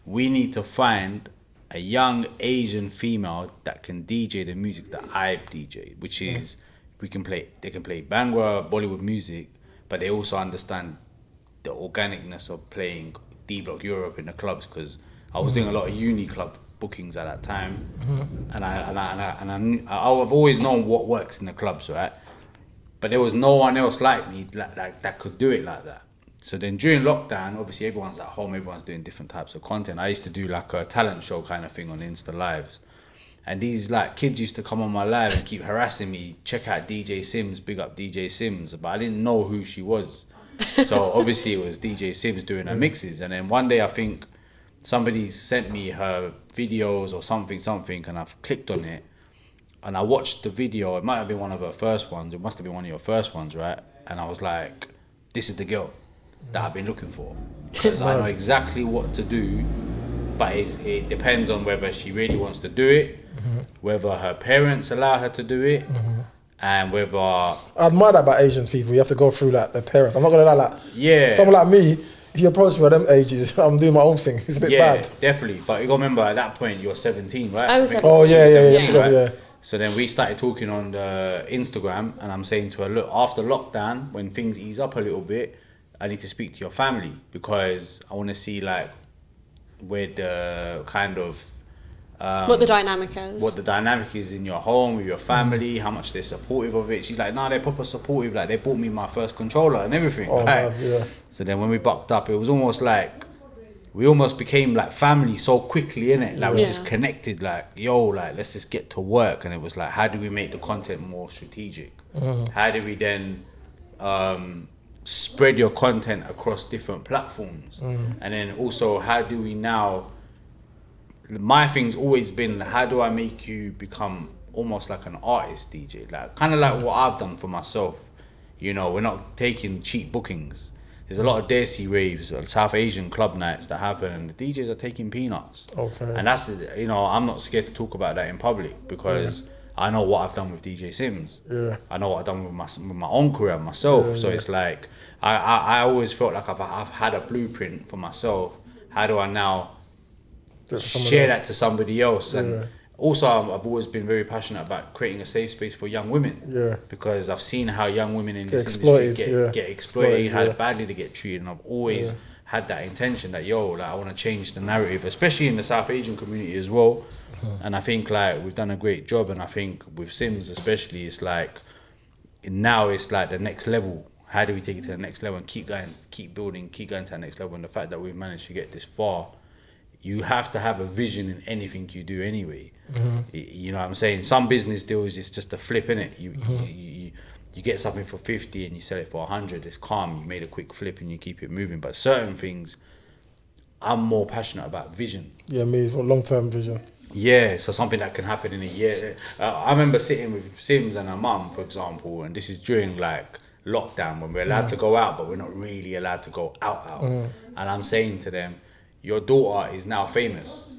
we need to find a young Asian female that can DJ the music that I DJ, which is they can play Bhangra, Bollywood music, but they also understand the organicness of playing D Block Europe in the clubs, because I was doing a lot of uni club bookings at that time, and I've always known what works in the clubs, right? But there was no one else like me like that could do it like that. So then during lockdown, obviously everyone's at home, everyone's doing different types of content. I used to do like a talent show kind of thing on Insta Lives. And these like kids used to come on my live and keep harassing me, check out DJ Simz, big up DJ Simz. But I didn't know who she was. So obviously it was DJ Simz doing her mixes. And then one day I think somebody sent me her videos or something, and I've clicked on it. And I watched the video. It might have been one of her first ones. It must have been one of your first ones, right? And I was like, this is the girl that I've been looking for, because I know exactly what to do, but it depends on whether she really wants to do it, whether her parents allow her to do it, and whether... I admire that about Asian people. You have to go through like their parents. I'm not gonna lie, like someone like me, if you approach me at them ages, I'm doing my own thing. It's a bit bad. Definitely. But you gotta remember, at that point you're 17, right? I was 17. Oh yeah. Right? So then we started talking on the Instagram, and I'm saying to her, look, after lockdown, when things ease up a little bit, I need to speak to your family, because I want to see like where the kind of what the dynamic is. What the dynamic is in your home with your family, how much they're supportive of it. She's like, nah, they're proper supportive. Like they bought me my first controller and everything. Oh, right? God, yeah. So then when we bucked up, it was almost like we almost became like family so quickly, innit? Like we just connected. Like like let's just get to work. And it was like, how do we make the content more strategic? How do we then spread your content across different platforms? And then also, how do we now, my thing's always been, how do I make you become almost like an artist DJ, like kind of like what I've done for myself. You know, we're not taking cheap bookings. There's a lot of Desi raves, South Asian club nights that happen, and the DJs are taking peanuts. And that's, you know, I'm not scared to talk about that in public, because I know what I've done with DJ Simz. I know what I've done with my own career myself. So it's like, I always felt like I've had a blueprint for myself. How do I now share that to somebody else? And also, I've always been very passionate about creating a safe space for young women. Because I've seen how young women in this industry get exploited, how badly they get treated, and I've always had that intention that like, I want to change the narrative, especially in the South Asian community as well. And I think like we've done a great job, and I think with Simz especially, it's like now it's like the next level. How do we take it to the next level and keep going, keep building, keep going to the next level? And the fact that we've managed to get this far, you have to have a vision in anything you do anyway. You know what I'm saying? Some business deals, it's just a flip, innit? You get something for 50 and you sell it for 100. It's calm. You made a quick flip and you keep it moving. But certain things, I'm more passionate about vision. Yeah, me, for long-term vision. Yeah, so something that can happen in a year. I remember sitting with Simz and her mum, for example, and this is during like lockdown when we're allowed to go out, but we're not really allowed to go out. And I'm saying to them, your daughter is now famous.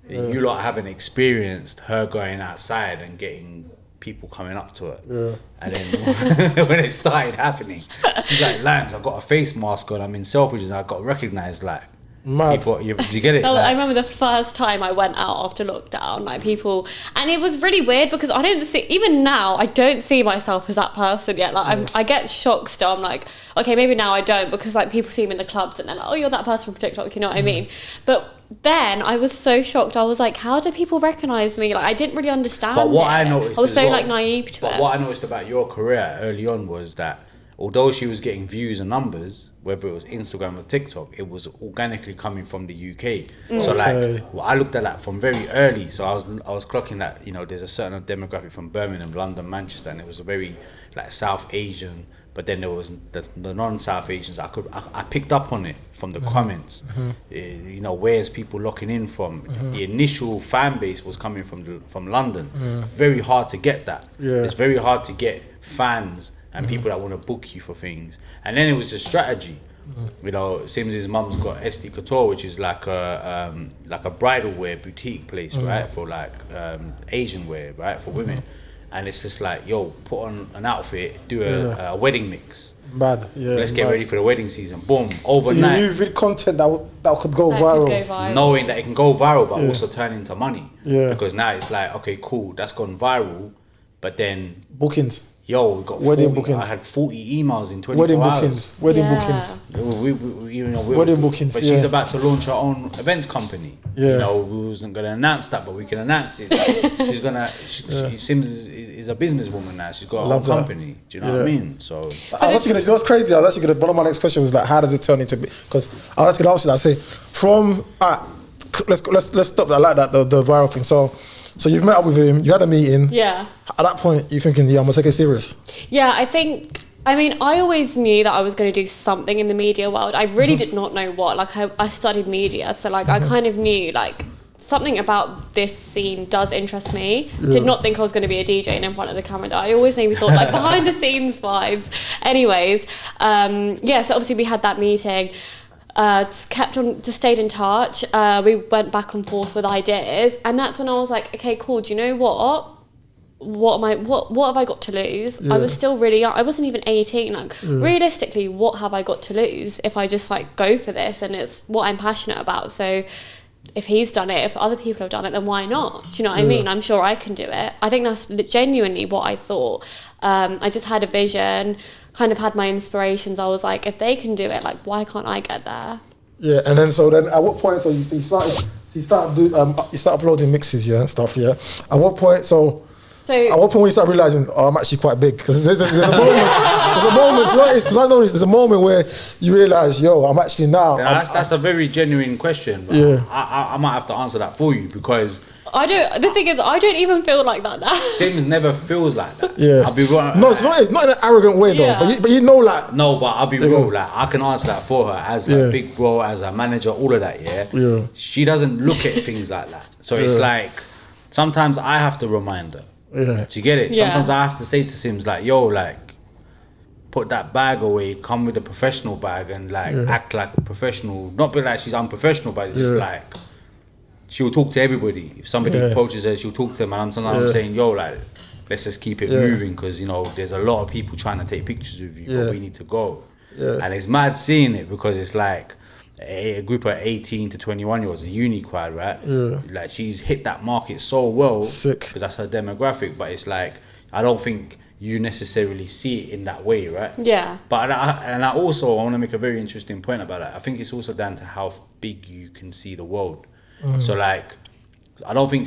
You lot haven't experienced her going outside and getting people coming up to her. And then when it started happening, she's like, Lambs, I've got a face mask on, I'm in Selfridges, and I got recognised like people. You get it? I remember the first time I went out after lockdown, like people, and it was really weird because I didn't see, even now, I don't see myself as that person yet. Like I get shocked still. I'm like, okay, maybe now I don't, because like people see me in the clubs and they're like, oh, you're that person from TikTok, you know what I mean? But then I was so shocked. I was like, how do people recognise me? Like I didn't really understand. But what I noticed, I was so like naive to it. But what I noticed about your career early on was that although she was getting views and numbers, whether it was Instagram or TikTok, it was organically coming from the UK. So like, I looked at that from very early. So I was clocking that, you know, there's a certain demographic from Birmingham, London, Manchester, and it was a very like South Asian. But then there was the non-South Asians. I picked up on it from the comments. You know, where's people locking in from? The initial fan base was coming from London. Very hard to get that. It's very hard to get fans and people that want to book you for things. And then it was a strategy. You know, Simz's mum's got SD Couture, which is like a bridal wear boutique place, right? For like Asian wear, right? For women. and it's just like, yo, put on an outfit, do a wedding mix. Mad, yeah. Let's get ready for the wedding season. Boom, overnight. So you vid content that could go viral. Knowing that it can go viral, but also turn into money. Yeah. Because now it's like, okay, cool, that's gone viral, but then bookings. Yo, we got wedding 40, bookings. I had 40 emails in 24 hours. Wedding bookings. Wedding bookings. But she's about to launch her own events company. Yeah. You know, we wasn't gonna announce that, but we can announce it. She's gonna. Simz is a businesswoman now. She's got her own company. Do you know what I mean? So. I was actually gonna. You know what's crazy? I was actually gonna. One of my next questions was like, how does it turn into? Because I was gonna ask you that. I say from. Let's stop that. I like that the viral thing. So you've met up with him, you had a meeting. Yeah. At that point, you're thinking, yeah, I'm gonna take it serious. Yeah, I always knew that I was going to do something in the media world. I really did not know what. Like, I studied media, so like I kind of knew like something about this scene does interest me. Yeah. Did not think I was going to be a DJ and in front of the camera though. I always maybe thought like behind the scenes vibes. Anyways, so obviously we had that meeting. Just stayed in touch. We went back and forth with ideas, and that's when I was like, okay, cool. Do you know what? What have I got to lose? Yeah. I was still really young. I wasn't even 18. Like realistically, what have I got to lose if I just like go for this? And it's what I'm passionate about. So if he's done it, if other people have done it, then why not? Do you know what I mean? I'm sure I can do it. I think that's genuinely what I thought. I just had a vision, kind of had my inspirations. I was like, if they can do it, like, why can't I get there? Yeah, and then at what point? So you started uploading mixes, yeah, and stuff, yeah. At what point? At what point when you start realizing, oh, I'm actually quite big? Because there's a moment, because I know there's a moment where you realize, yo, I'm actually now. Yeah, that's a very genuine question. Yeah, I might have to answer that for you because. The thing is, I don't even feel like that now. Simz never feels like that. Yeah. I'll be wrong. No, it's not in an arrogant way though. But you know, like. No, but I'll be real. Like, I can answer that for her as a big bro, as a manager, all of that. Yeah. She doesn't look at things like that. So it's like sometimes I have to remind her. Yeah. Do you get it? Sometimes I have to say to Simz like, yo, like, put that bag away. Come with a professional bag and like act like a professional. Not be like she's unprofessional, but it's just like. She'll talk to everybody. If somebody approaches her, she'll talk to them. And I'm saying, yo, like, let's just keep it moving because, you know, there's a lot of people trying to take pictures with you, but we need to go. Yeah. And it's mad seeing it because it's like a group of 18 to 21-year-olds, a uni crowd, right? Yeah. Like, she's hit that market so well. Sick. Because that's her demographic. But it's like, I don't think you necessarily see it in that way, right? Yeah. But I also want to make a very interesting point about that. I think it's also down to how big you can see the world. So like, I don't think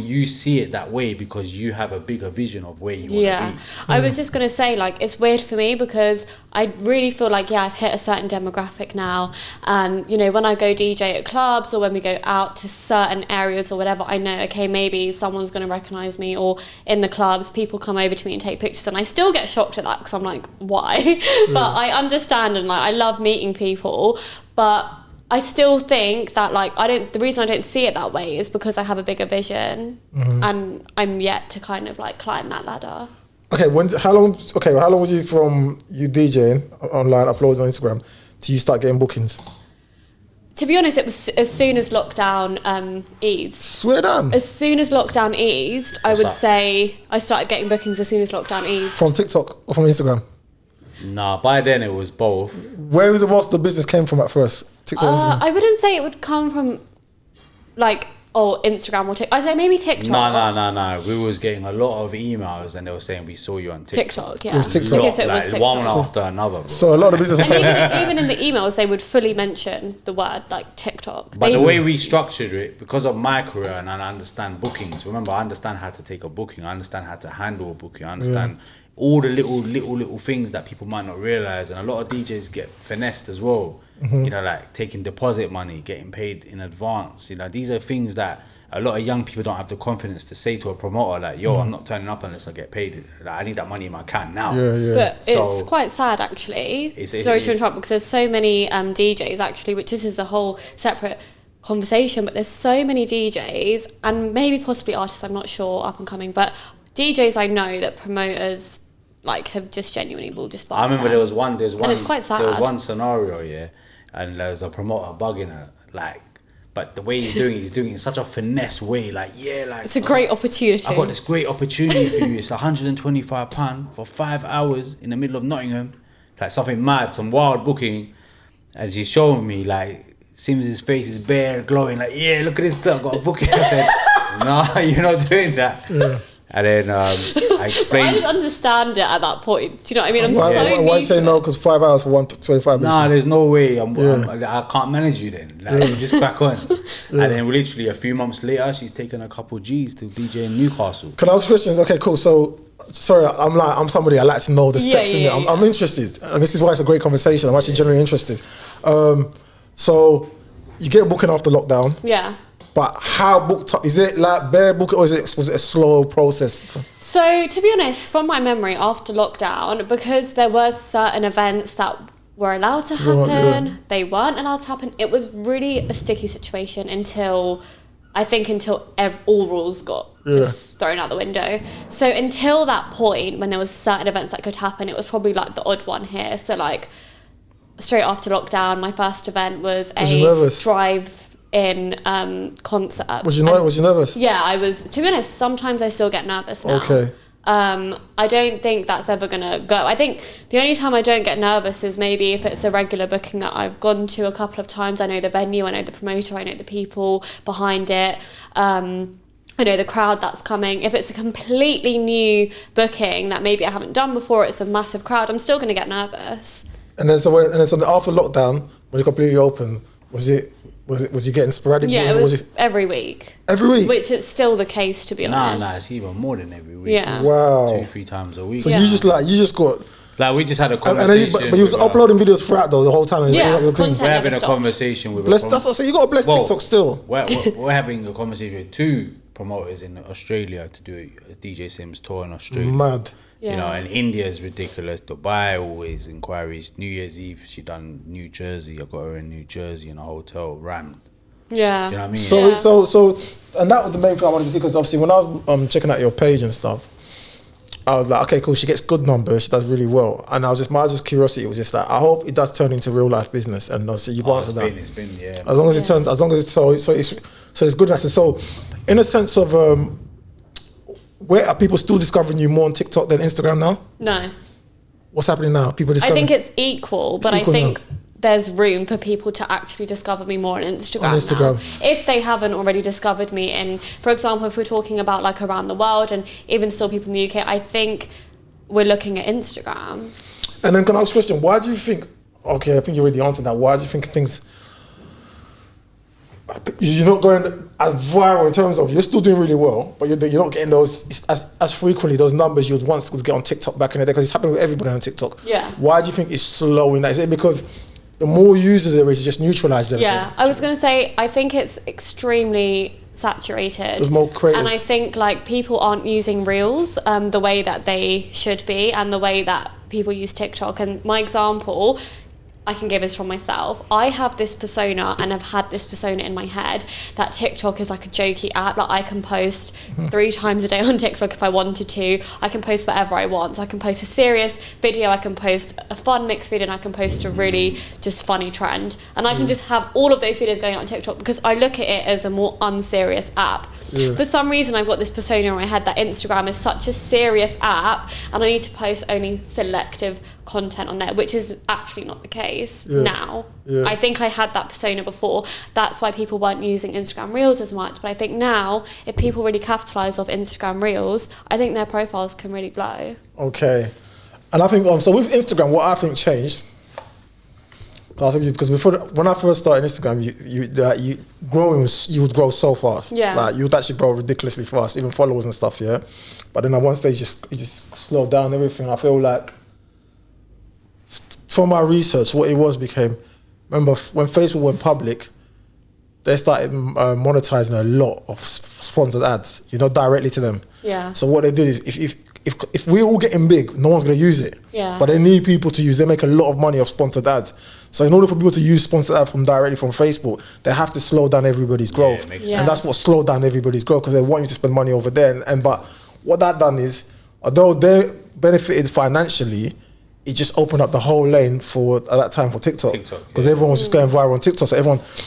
you see it that way because you have a bigger vision of where you want to be. I was just going to say, like, it's weird for me because I really feel like, I've hit a certain demographic now. And, you know, when I go DJ at clubs or when we go out to certain areas or whatever, I know, okay, maybe someone's going to recognise me, or in the clubs, people come over to me and take pictures. And I still get shocked at that because I'm like, why? But I understand, and like, I love meeting people, but I still think that like the reason I don't see it that way is because I have a bigger vision and I'm yet to kind of like climb that ladder. Okay, how long was you from you DJing online, uploading on Instagram, to you start getting bookings? To be honest, it was as soon as lockdown eased. Swear down. As soon as lockdown eased, I would say I started getting bookings as soon as lockdown eased. From TikTok or from Instagram? Nah, by then it was both. Where was most of the business came from at first? TikTok, Instagram? I wouldn't say it would come from like Instagram or TikTok. I'd say maybe TikTok. No. We was getting a lot of emails and they were saying we saw you on TikTok. TikTok, yeah. It was TikTok. Okay, so it was like, TikTok. one after another. Bro. So a lot of the business. And even in the emails, they would fully mention the word like TikTok. But the way we structured it, because of my career and I understand bookings. Remember, I understand how to take a booking. I understand how to handle a booking. I understand all the little things that people might not realize, and a lot of DJs get finessed as well. You know, like taking deposit money, getting paid in advance. You know, these are things that a lot of young people don't have the confidence to say to a promoter, like, yo, I'm not turning up unless I get paid. Like, I need that money in my account now. But it's quite sad, actually. Sorry to interrupt, because there's so many DJs, actually, which this is a whole separate conversation, but there's so many DJs, and maybe possibly artists, I'm not sure, up and coming, but DJs I know that promoters like have just genuinely will just buy. I remember there was one, and it's quite sad. There was one scenario, and there was a promoter bugging her, like But the way he's doing it in such a finesse way. Like, yeah, like... It's a great opportunity. I've got this great opportunity for you. It's £125 for 5 hours in the middle of Nottingham. Like something mad, some wild booking. And she's showing me, like, Simz' face is bare, glowing. Like, yeah, look at this stuff. I've got a booking. I said, no, you're not doing that. Yeah. And then I explained... I didn't understand it at that point. Do you know what I mean? I'm so why say no? Because 5 hours for 125 minutes. Nah, there's no way. I can't manage you then. Like, you just crack on. And then literally a few months later, she's taken a couple G's to DJ in Newcastle. Can I ask questions? Okay, cool. So, sorry, I'm somebody, I like to know the steps in it. I'm interested. And this is why it's a great conversation. I'm actually genuinely interested. So, you get booking after lockdown. Yeah. But how booked up? Is it like bare booking, or was it a slow process? So to be honest, from my memory, after lockdown, because there was certain events that were allowed to happen, they weren't allowed to happen. It was really a sticky situation until all rules got just thrown out the window. So until that point, when there was certain events that could happen, it was probably like the odd one here. So like straight after lockdown, my first event was a drive-in concert. Was you nervous? Yeah, I was. To be honest, sometimes I still get nervous now. Okay. I don't think that's ever gonna go. I think the only time I don't get nervous is maybe if it's a regular booking that I've gone to a couple of times. I know the venue, I know the promoter, I know the people behind it. I know the crowd that's coming. If it's a completely new booking that maybe I haven't done before, it's a massive crowd, I'm still gonna get nervous. And then so after lockdown, when it completely opened, was you getting sporadic? Yeah, it was every week. Every week? Which is still the case, to be honest. Nah, it's even more than every week. Yeah. Wow. 2-3 times a week. So you just got... Like, we just had a conversation. But you was uploading videos throughout though, the whole time. And content we're having a conversation with... So you got to bless TikTok still. We're having a conversation with 2 promoters in Australia to do a DJ Simz tour in Australia. Mad. Yeah. You know, and India is ridiculous. Dubai, always inquiries. New Year's Eve, she done New Jersey. I got her in New Jersey in a hotel, rammed. Yeah. You know what I mean? So, and that was the main thing I wanted to see, because obviously when I was checking out your page and stuff, I was like, okay, cool, she gets good numbers, she does really well. And my curiosity was just like, I hope it does turn into real life business. And obviously you've answered that. It's been, yeah. As long as it turns, so it's good. And so, in a sense of, where are people still discovering you more on TikTok than Instagram now? No. What's happening now? People discovering... I think it's equal, but I think there's room for people to actually discover me more on Instagram now. If they haven't already discovered me in, for example, if we're talking about like around the world and even still people in the UK, I think we're looking at Instagram. And then can I ask a question? Why do you think, okay, I think you already answered that, why do you think you're not going as viral in terms of, you're still doing really well, but you're not getting those as frequently, those numbers you would once get on TikTok back in the day, because it's happening with everybody on TikTok. Yeah. Why do you think it's slowing that? Is it because the more users there is, it just neutralizes everything? Yeah, I was going to say, I think it's extremely saturated. There's more creators. And I think like people aren't using Reels the way that they should be, and the way that people use TikTok. And my example I can give is from myself. I have this persona, and I've had this persona in my head that TikTok is like a jokey app. Like I can post 3 times a day on TikTok if I wanted to. I can post whatever I want. So I can post a serious video, I can post a fun mixed video, and I can post a really just funny trend. And I can just have all of those videos going out on TikTok because I look at it as a more unserious app. Yeah. For some reason, I've got this persona in my head that Instagram is such a serious app, and I need to post only selective content on there, which is actually not the case now. Yeah. I think I had that persona before. That's why people weren't using Instagram Reels as much. But I think now, if people really capitalise off Instagram Reels, I think their profiles can really blow. Okay. And I think, so with Instagram, what I think changed, because before, when I first started Instagram, you would grow so fast. Yeah. Like you would actually grow ridiculously fast, even followers and stuff. Yeah. But then at one stage, you just slowed down everything. I feel like, from my research, what it was became, remember when Facebook went public, they started monetizing a lot of sponsored ads, directly to them. Yeah. So what they did is, if we're all getting big, no one's going to use it. Yeah. But they need people to use. They make a lot of money off sponsored ads. So in order for people to use sponsored ads directly from Facebook, they have to slow down everybody's growth. And that's what slowed down everybody's growth, because they want you to spend money over there. But what that done is, although they benefited financially, it just opened up the whole lane for at that time for TikTok, because everyone was just going viral on TikTok. So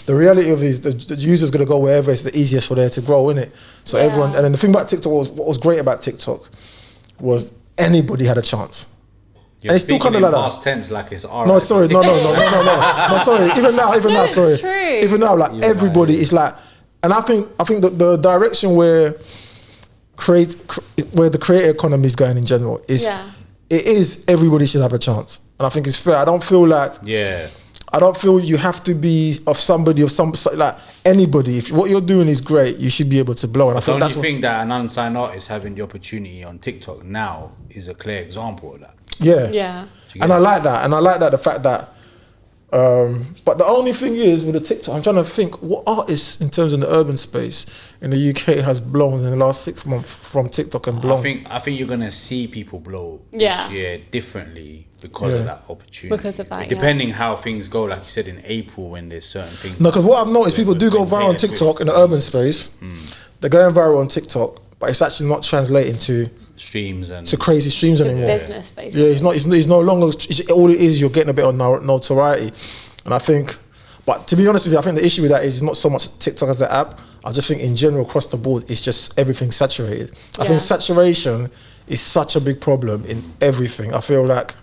the reality of it is the user's gonna go wherever it's the easiest for there to grow, innit? So everyone, and then the thing about TikTok what was great about TikTok was anybody had a chance. You're and it's still kind of like that. Past tense, like it's alright. No, sorry, no, sorry. Even now, sorry. True. Even now, like everybody is like, and I think the direction where the creator economy is going in general is. It is everybody should have a chance, and I think it's fair. I don't feel you have to be of somebody of some like anybody. If what you're doing is great, you should be able to blow. And I think the only thing that an unsigned artist having the opportunity on TikTok now is a clear example of that. Yeah. And I like that. And I like that the fact that. But the only thing is with the TikTok, I'm trying to think what artists in terms of the urban space in the UK has blown in the last 6 months from TikTok and blown. I think you're gonna see people blow this year differently because of that opportunity. Because of that, depending how things go, like you said in April when there's certain things. No, because what I've noticed, people do go viral on TikTok in the urban space. They're going viral on TikTok, but it's actually not translating to streams and to crazy streams anymore. Business, basically. Yeah, he's no longer. All it is, you're getting a bit of notoriety, and I think. But to be honest with you, I think the issue with that is not so much TikTok as the app. I just think in general across the board, it's just everything saturated. I think saturation is such a big problem in everything. I feel like.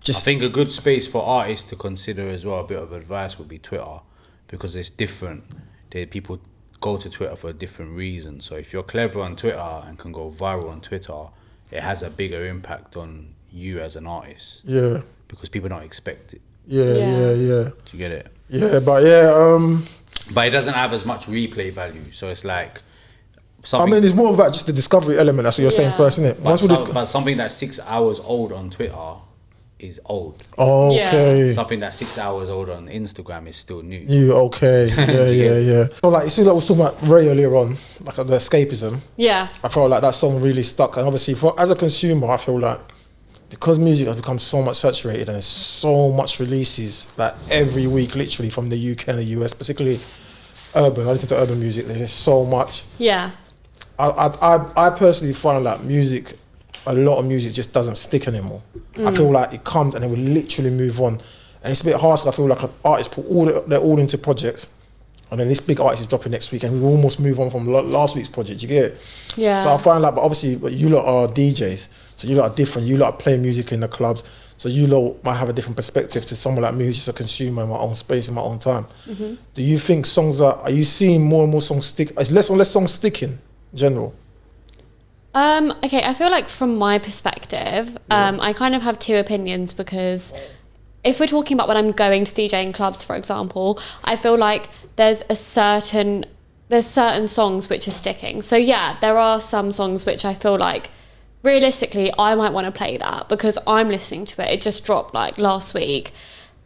I think a good space for artists to consider as well. A bit of advice would be Twitter, because it's different. People go to Twitter for a different reason. So if you're clever on Twitter and can go viral on Twitter, it has a bigger impact on you as an artist. Yeah. Because people don't expect it. Yeah. Do you get it? Yeah, but but it doesn't have as much replay value. So it's like it's more about just the discovery element. That's what you're saying first, isn't it? But something that's 6 hours old on Twitter is old. Okay. Something that's 6 hours old on Instagram is still new. Okay. Yeah. So like, you see, that was talking about Ray earlier on, like the escapism. Yeah. I felt like that song really stuck, and obviously, as a consumer, I feel like because music has become so much saturated and there's so much releases, like every week, literally from the UK and the US, particularly urban. I listen to urban music. There's just so much. Yeah. I personally find that a lot of music just doesn't stick anymore. I feel like it comes and it will literally move on, and it's a bit harsh. I feel like artists put they're all into projects, and then this big artist is dropping next week, and we almost move on from last week's project. You get it? Yeah. So I find like, but obviously, you lot are DJs, so you lot are different. You lot are playing music in the clubs, so you lot might have a different perspective to someone like me, who's just a consumer in my own space, in my own time. Do you think are you seeing more and more songs stick? Is less and less songs sticking in general? Okay, I feel like from my perspective, I kind of have two opinions, because if we're talking about when I'm going to DJ in clubs, for example, I feel like there's certain songs which are sticking. So yeah, there are some songs which I feel like realistically I might want to play that because I'm listening to it. It just dropped like last week,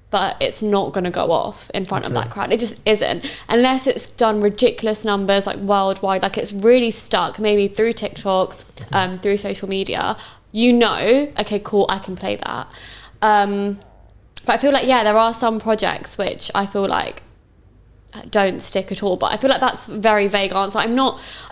but it's not going to go off in front of that crowd. It just isn't. Unless it's done ridiculous numbers, like worldwide, like it's really stuck, maybe through TikTok, through social media, okay, cool, I can play that. But I feel like, there are some projects which I feel like don't stick at all, but I feel like that's a very vague answer. I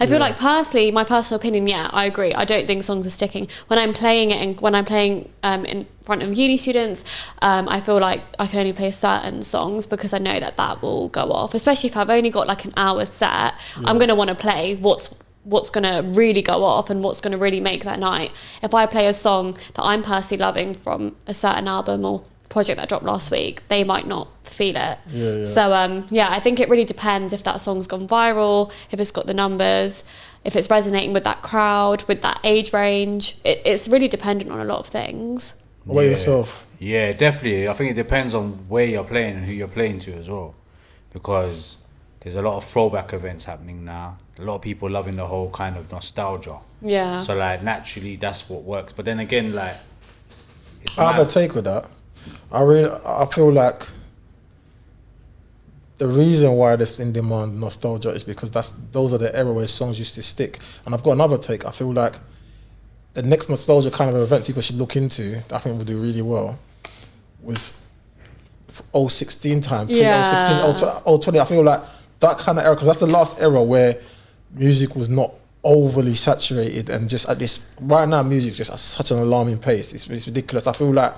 feel like personally, my personal opinion, I agree. I don't think songs are sticking. When I'm playing it and when I'm playing in front of uni students, I feel like I can only play certain songs because I know that will go off, especially if I've only got like an hour set. I'm going to want to play what's going to really go off and what's going to really make that night. If I play a song that I'm personally loving from a certain album or project that dropped last week, they might not feel it. So I think it really depends if that song's gone viral, if it's got the numbers, if it's resonating with that crowd, with that age range. It's really dependent on a lot of things. What about yourself? Yeah, definitely. I think it depends on where you're playing and who you're playing to as well, because there's a lot of throwback events happening now. A lot of people loving the whole kind of nostalgia. Yeah. So like naturally that's what works. But then again, like I have a take with that. I feel like the reason why there's in demand nostalgia is because those are the era where songs used to stick. And I've got another take. I feel like the next nostalgia kind of event people should look into, that I think will do really well, was 2016 time, 2016, 2020. I feel like that kind of era, because that's the last era where music was not overly saturated and just at this right now music just at such an alarming pace. It's ridiculous. I feel like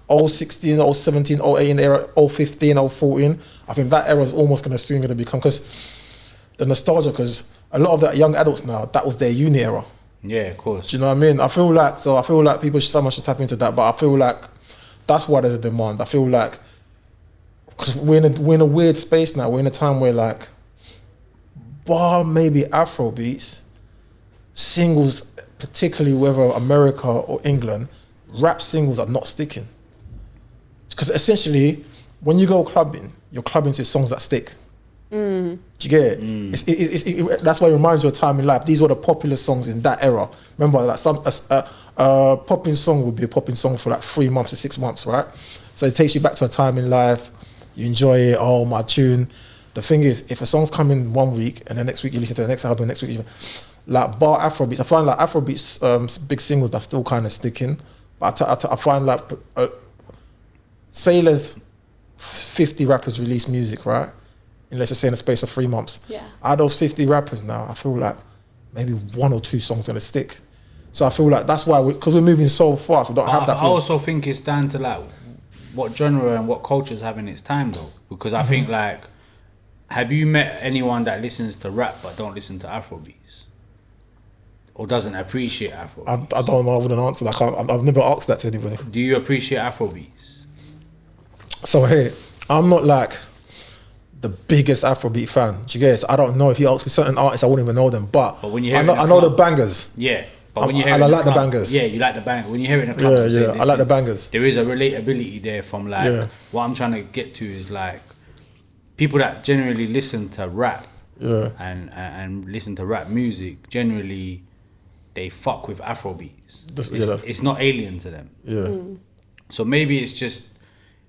016, 017, 018 era, 015, 014, I think that era is almost soon going to become, because the nostalgia, because a lot of the young adults now, that was their uni era. Yeah, of course. Do you know what I mean? I feel like people someone should tap into that, but I feel like that's why there's a demand. I feel like, because we're in a weird space now. We're in a time where, like, bar maybe Afro beats, singles, particularly whether America or England, rap singles are not sticking. Because essentially, when you go clubbing, you're clubbing to songs that stick. Do you get it? That's why it reminds you of time in life. These were the popular songs in that era. Remember, like a popping song would be a popping song for like 3 months to 6 months, right? So it takes you back to a time in life. You enjoy it. Oh, my tune. The thing is, if a song's coming 1 week and the next week you listen to the next album, next week like bar Afrobeats, I find like Afrobeats big singles that still kind of sticking. But I find like say there's 50 rappers release music, right? And let's just say in the space of 3 months. Yeah. Out of those 50 rappers now, I feel like maybe 1 or 2 songs gonna stick. So I feel like that's why, because we're moving so fast, we don't have that. I also think it's down to like what genre and what culture's having its time though. Because I think like, have you met anyone that listens to rap but don't listen to Afrobeats? Or doesn't appreciate Afrobeats? I don't know. I wouldn't answer that. I've never asked that to anybody. Do you appreciate Afrobeats? So hey, I'm not like the biggest Afrobeat fan. Do you get it? I don't know. If you ask me certain artists, I wouldn't even know them. But when you hear I know the bangers. Yeah. But when you hear I like the bangers. Yeah, you like the bangers. When you hear it in a club, I like the bangers. There is a relatability there from like what I'm trying to get to is like people that generally listen to rap and listen to rap music, generally they fuck with Afrobeats. It's not alien to them. Yeah. So maybe it's just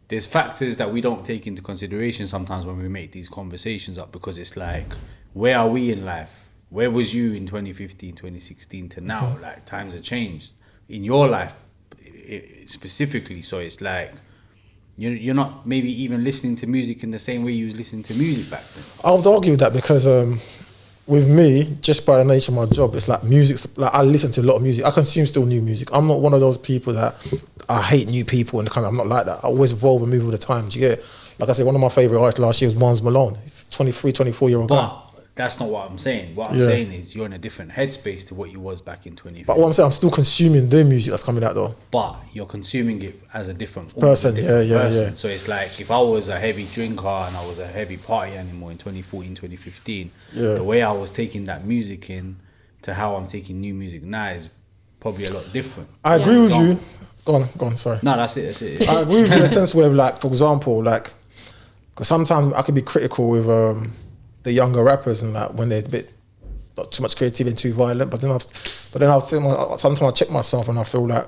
there's factors that we don't take into consideration sometimes when we make these conversations up, because it's like, where are we in life? Where was you in 2015, 2016 to now? Like, times have changed in your life specifically. So it's like, you're not maybe even listening to music in the same way you was listening to music back then. I would argue with that because with me, just by the nature of my job, it's like music's like I listen to a lot of music. I consume still new music. I'm not one of those people that I hate new people in the country. I'm not like that. I always evolve and move with the times. You get it? Like I said, one of my favourite artists last year was Mons Malone. He's 23, 24-year-old guy. That's not what I'm saying. What I'm saying is you're in a different headspace to what you was back in 2015. But what I'm saying, I'm still consuming the music that's coming out though. But you're consuming it as a different person. Yeah. So it's like, if I was a heavy drinker and I was a heavy party animal in 2014, 2015, the way I was taking that music in to how I'm taking new music now is probably a lot different. I agree with you. Go on, sorry. No, that's it. I agree with you in a sense where, like, for example, like, because sometimes I could be critical with the younger rappers and that when they're a bit not too much creativity and too violent. But then sometimes I check myself and I feel like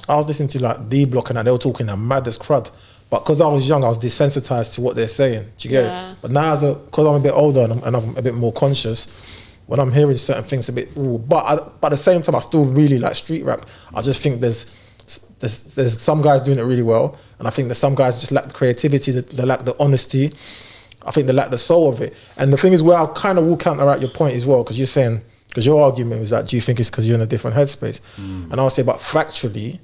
I was listening to like D Block and that, they were talking the maddest crud. But because I was young, I was desensitized to what they're saying. Do you get it? But now, because I'm a bit older and I'm a bit more conscious, when I'm hearing certain things, a bit raw. But at the same time, I still really like street rap. I just think there's some guys doing it really well, and I think that some guys just lack the creativity, they lack the honesty. I think they lack the soul of it. And the thing is, where I kind of will counteract your point as well, because you're saying, because your argument was that, do you think it's because you're in a different headspace? And I'll say, but factually,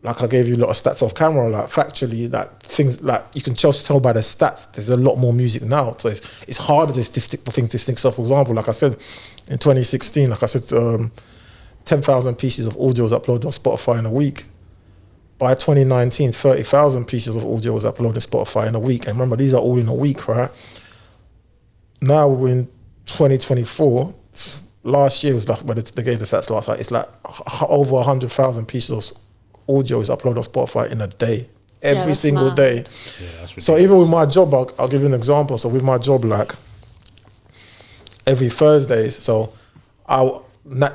like I gave you a lot of stats off camera, like factually, like things, like you can just tell by the stats, there's a lot more music now. So it's harder to stick for things to stick. So for example, like I said, in 2016, like I said, 10,000 pieces of audio was uploaded on Spotify in a week. By 2019, 30,000 pieces of audio was uploaded on Spotify in a week. And remember, these are all in a week, right? Now we're in 2024. Last year was like, when they gave the stats last night, it's like over 100,000 pieces of audio is uploaded on Spotify in a day. Every single day. Yeah, so even with my job, I'll give you an example. So with my job, like every Thursdays, so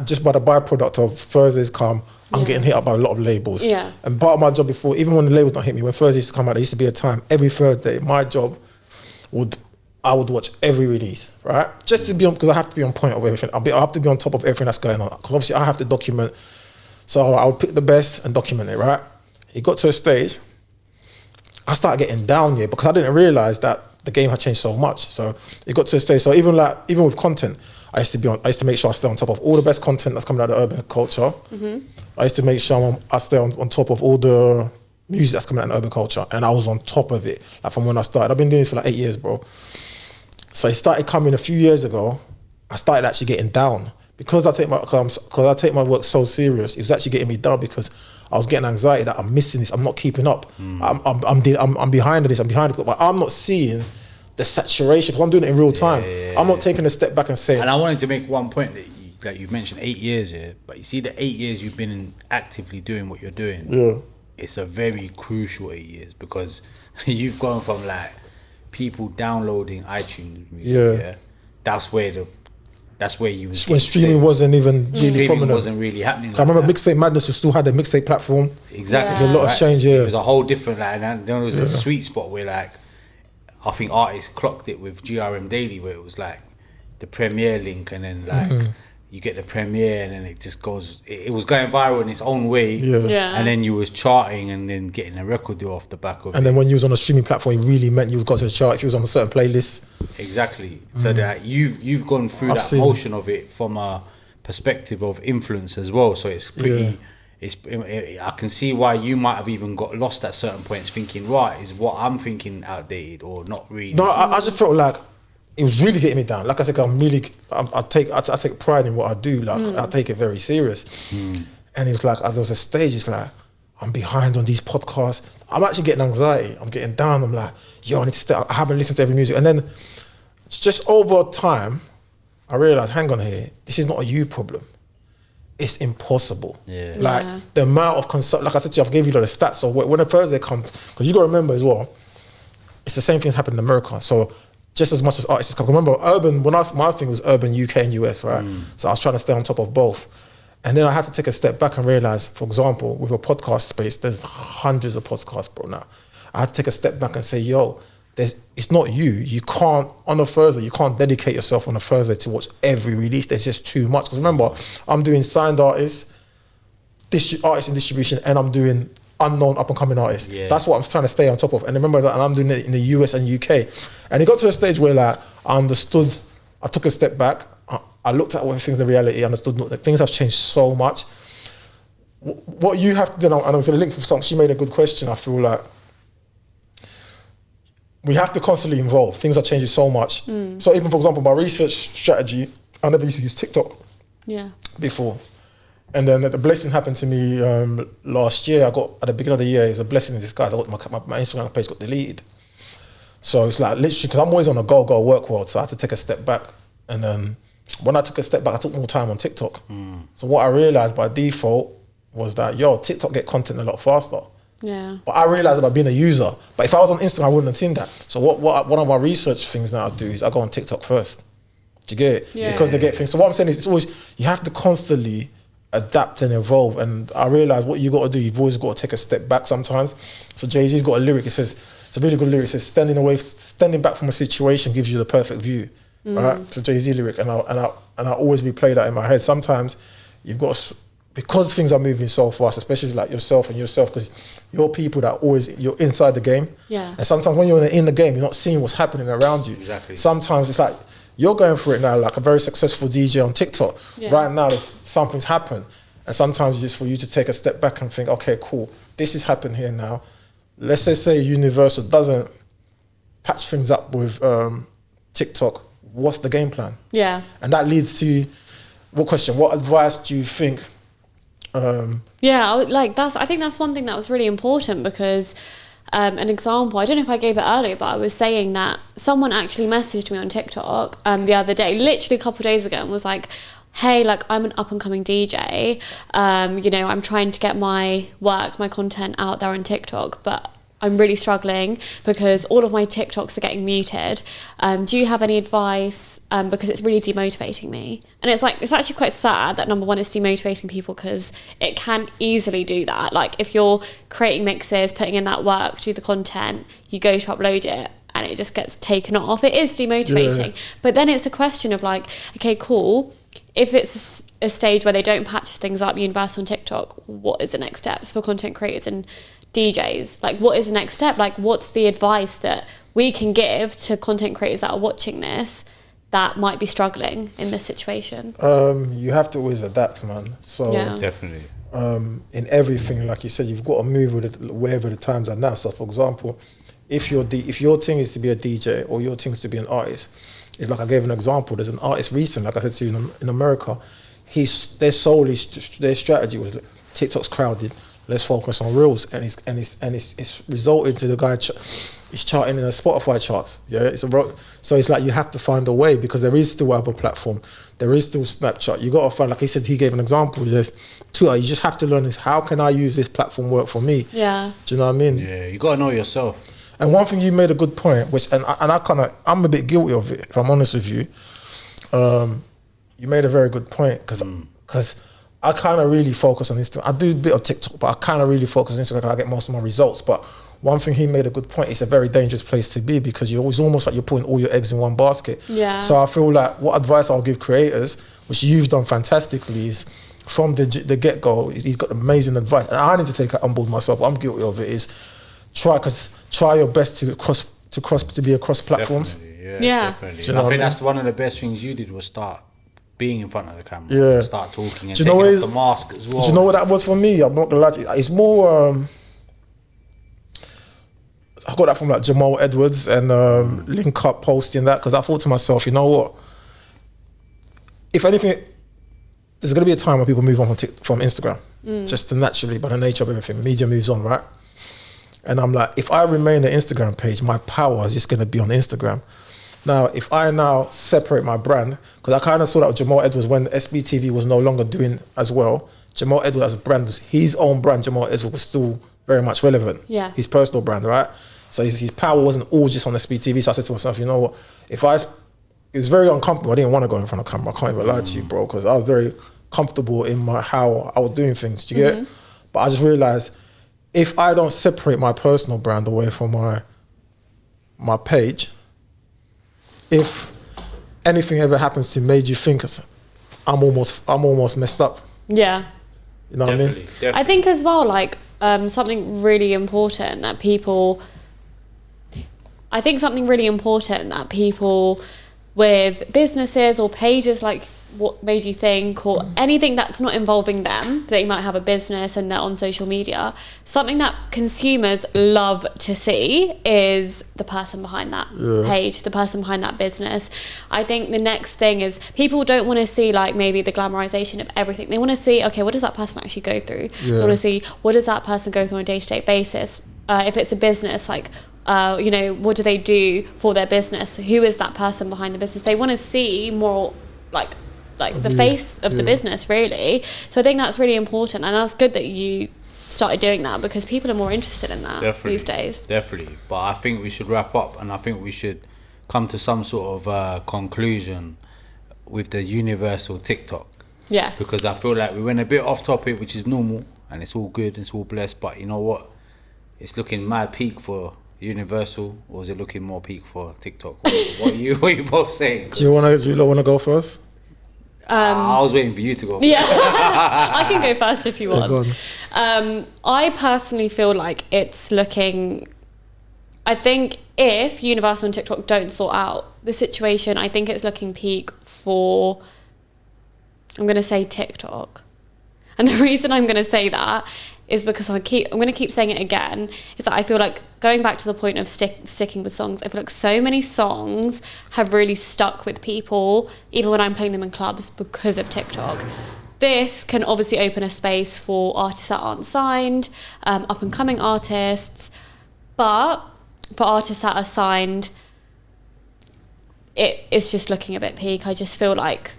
just by the byproduct of Thursdays come, I'm getting hit up by a lot of labels. Yeah. And part of my job before, even when the labels don't hit me, when Thursdays used to come out, there used to be a time every Thursday, my job I would watch every release, right? Just to be on, because I have to be on point of everything. I have to be on top of everything that's going on. Because obviously I have to document. So I would pick the best and document it, right? It got to a stage, I started getting down here because I didn't realize that the game had changed so much. So it got to a stage. So even with content, I used to make sure I stay on top of all the best content that's coming out of the urban culture. I used to make sure I stay on top of all the music that's coming out of urban culture, and I was on top of it. Like from when I started, I've been doing this for like 8 years, bro. So it started coming a few years ago. I started actually getting down because I take my work so serious. It was actually getting me down because I was getting anxiety that I'm missing this. I'm not keeping up. I'm behind this. I'm behind it, but I'm not seeing the saturation because I'm doing it in real time. I'm not taking a step back and saying. And I wanted to make one point that you mentioned 8 years here, but you see the 8 years you've been actively doing what you're doing. Yeah. It's a very crucial 8 years because you've gone from like people downloading iTunes music. Yeah. That's where you was when streaming wasn't even really prominent. Wasn't really happening. I remember Mixtape Madness, we still had the mixtape platform. Exactly. There's a lot of change here. It was a whole different there was a sweet spot where like I think artists clocked it with GRM Daily where it was like the premiere link and then like you get the premiere and then it just goes. It was going viral in its own way. Yeah. And then you was charting and then getting a record deal off the back of it. And then when you was on a streaming platform, it really meant you got to the chart if you was on a certain playlist. Exactly. So that you've gone through that motion of it from a perspective of influence as well. So it's pretty. I can see why you might have even got lost at certain points, thinking, right, is what I'm thinking outdated or not really? No, I just felt like it was really getting me down. Like I said, I take pride in what I do. Like I take it very serious. And it was like there was a stage. It's like I'm behind on these podcasts. I'm actually getting anxiety. I'm getting down. I'm like, yo, I need to start. I haven't listened to every music. And then just over time, I realized, hang on here, this is not a you problem. It's impossible. Yeah. Like the amount of like I said to you, I've gave you the stats. So when a Thursday comes, because you got to remember as well, it's the same things happen in America. So just as much as artists come. Remember, urban. My thing was urban UK and US, right? So I was trying to stay on top of both. And then I had to take a step back and realize, for example, with a podcast space, there's hundreds of podcasts, bro. Now, I had to take a step back and say, yo, it's not you. You can't, on a Thursday, you can't dedicate yourself on a Thursday to watch every release. There's just too much. Because remember, I'm doing signed artists, artists in distribution, and I'm doing unknown up-and-coming artists. Yeah. That's what I'm trying to stay on top of. And remember that, and I'm doing it in the US and UK. And it got to a stage where like I understood, I took a step back, I looked at what things in reality, understood that things have changed so much. What you have to do, and I'm going to link with something, she made a good question, I feel like, we have to constantly evolve. Things are changing so much. So even, for example, my research strategy, I never used to use TikTok before. And then the blessing happened to me last year. I got, at the beginning of the year, it was a blessing in disguise. I got my Instagram page got deleted. So it's like literally, because I'm always on a go work world, so I had to take a step back. And then when I took a step back, I took more time on TikTok. So what I realized by default was that, TikTok get content a lot faster. Yeah. But I realized about being a user. But if I was on Instagram, I wouldn't have seen that. So one of my research things that I do is I go on TikTok first. Do you get it? Yeah. Because they get things. So what I'm saying is, it's always, you have to constantly adapt and evolve. And I realize what you got to do, you've always got to take a step back sometimes. So Jay-Z's got a lyric, it says, it's a really good lyric, it says, standing back from a situation gives you the perfect view. Right? So Jay-Z lyric, and I always replay that in my head. Sometimes you've got to, because things are moving so fast, especially like yourself, because you're people that you're inside the game. Yeah. And sometimes when you're in the game, you're not seeing what's happening around you. Exactly. Sometimes it's like, you're going through it now, like a very successful DJ on TikTok. Yeah. Right now, something's happened. And sometimes it's just for you to take a step back and think, okay, cool, this has happened here now. Let's say Universal doesn't patch things up with TikTok. What's the game plan? Yeah. And that leads to, what advice do you think? I think that's one thing that was really important because an example, I don't know if I gave it earlier, but I was saying that someone actually messaged me on TikTok the other day, literally a couple of days ago, and was like, hey, like, I'm an up-and-coming DJ, I'm trying to get my content out there on TikTok, but I'm really struggling because all of my TikToks are getting muted. Do you have any advice? Because it's really demotivating me. And it's actually quite sad that number one, it's demotivating people because it can easily do that. Like if you're creating mixes, putting in that work, do the content, you go to upload it and it just gets taken off. It is demotivating. Yeah. But then it's a question of like, okay, cool. If it's a stage where they don't patch things up, Universal on TikTok, what is the next steps for content creators and DJs? Like, what is the next step? Like, what's the advice that we can give to content creators that are watching this that might be struggling in this situation? You have to always adapt, man. So definitely. In everything, like you said, you've got to move with it wherever the times are now. So, for example, if your thing is to be a DJ or your thing is to be an artist, it's like I gave an example. There's an artist recent, like I said to you, in America. Their strategy was TikTok's crowded. Let's focus on reels, and it's resulted to the guy. He's charting in the Spotify charts. Yeah, so it's like you have to find a way, because there is still other platform. There is still Snapchat. You got to find, like he said, he gave an example. There's Twitter. You just have to learn this. How can I use this platform work for me? Yeah. Do you know what I mean? Yeah, you got to know yourself. And one thing you made a good point, which I'm a bit guilty of it, if I'm honest with you. You made a very good point, because I kind of really focus on Instagram. I do a bit of TikTok, but I kind of really focus on Instagram because I get most of my results. But one thing he made a good point, it's a very dangerous place to be, because it's almost like you're putting all your eggs in one basket. Yeah. So I feel like what advice I'll give creators, which you've done fantastically, is from the get-go, he's got amazing advice. And I need to take it on board myself. I'm guilty of it, is try your best to be across platforms. Definitely, yeah. Definitely. You know I think that's one of the best things you did, was start being in front of the camera, start talking and taking off the mask as well. Do you know what that was for me? I'm not gonna lie to you. It's more, I got that from like Jamal Edwards and Link Up posting that, because I thought to myself, you know what? If anything, there's gonna be a time when people move on from Instagram, just naturally, by the nature of everything. Media moves on, right? And I'm like, if I remain an Instagram page, my power is just gonna be on Instagram. Now, if I now separate my brand, because I kind of saw that with Jamal Edwards when SBTV was no longer doing as well. Jamal Edwards as a brand, was his own brand. Jamal Edwards was still very much relevant. Yeah. His personal brand, right? So his power wasn't all just on SBTV. So I said to myself, you know what? It was very uncomfortable. I didn't want to go in front of camera. I can't even lie to you, bro, because I was very comfortable in how I was doing things. Do you get it? But I just realized, if I don't separate my personal brand away from my page, if anything ever happens to MadeYouThink, I'm almost messed up. Yeah. You know what I mean? Definitely. I think as well, like something really important that people with businesses or pages like what MadeYouThink, or anything that's not involving them, they might have a business and they're on social media, something that consumers love to see is the person behind that page, the person behind that business. I think the next thing is, people don't want to see like maybe the glamorization of everything. They want to see, okay, what does that person actually go through? They want to see, what does that person go through on a day-to-day basis? If it's a business, like what do they do for their business? Who is that person behind the business? They want to see more like the face of the business, really. So I think that's really important, and that's good that you started doing that, because people are more interested in that these days. Definitely. But I think we should wrap up, and I think we should come to some sort of conclusion with the universal TikTok. Yes. Because I feel like we went a bit off topic, which is normal, and it's all good, it's all blessed, but you know what? It's looking mad peak for Universal, or is it looking more peak for TikTok? What are you both saying? Do you want to go first? I was waiting for you to go first. Yeah, I can go first if you want. Go on. I personally feel like it's looking, I think if Universal and TikTok don't sort out the situation, I think it's looking peak for, I'm going to say TikTok. And the reason I'm going to say that is because I'm going to keep saying it again, is that I feel like, going back to the point of sticking with songs, I feel like so many songs have really stuck with people, even when I'm playing them in clubs, because of TikTok. This can obviously open a space for artists that aren't signed, up-and-coming artists, but for artists that are signed, it's just looking a bit peak. I just feel like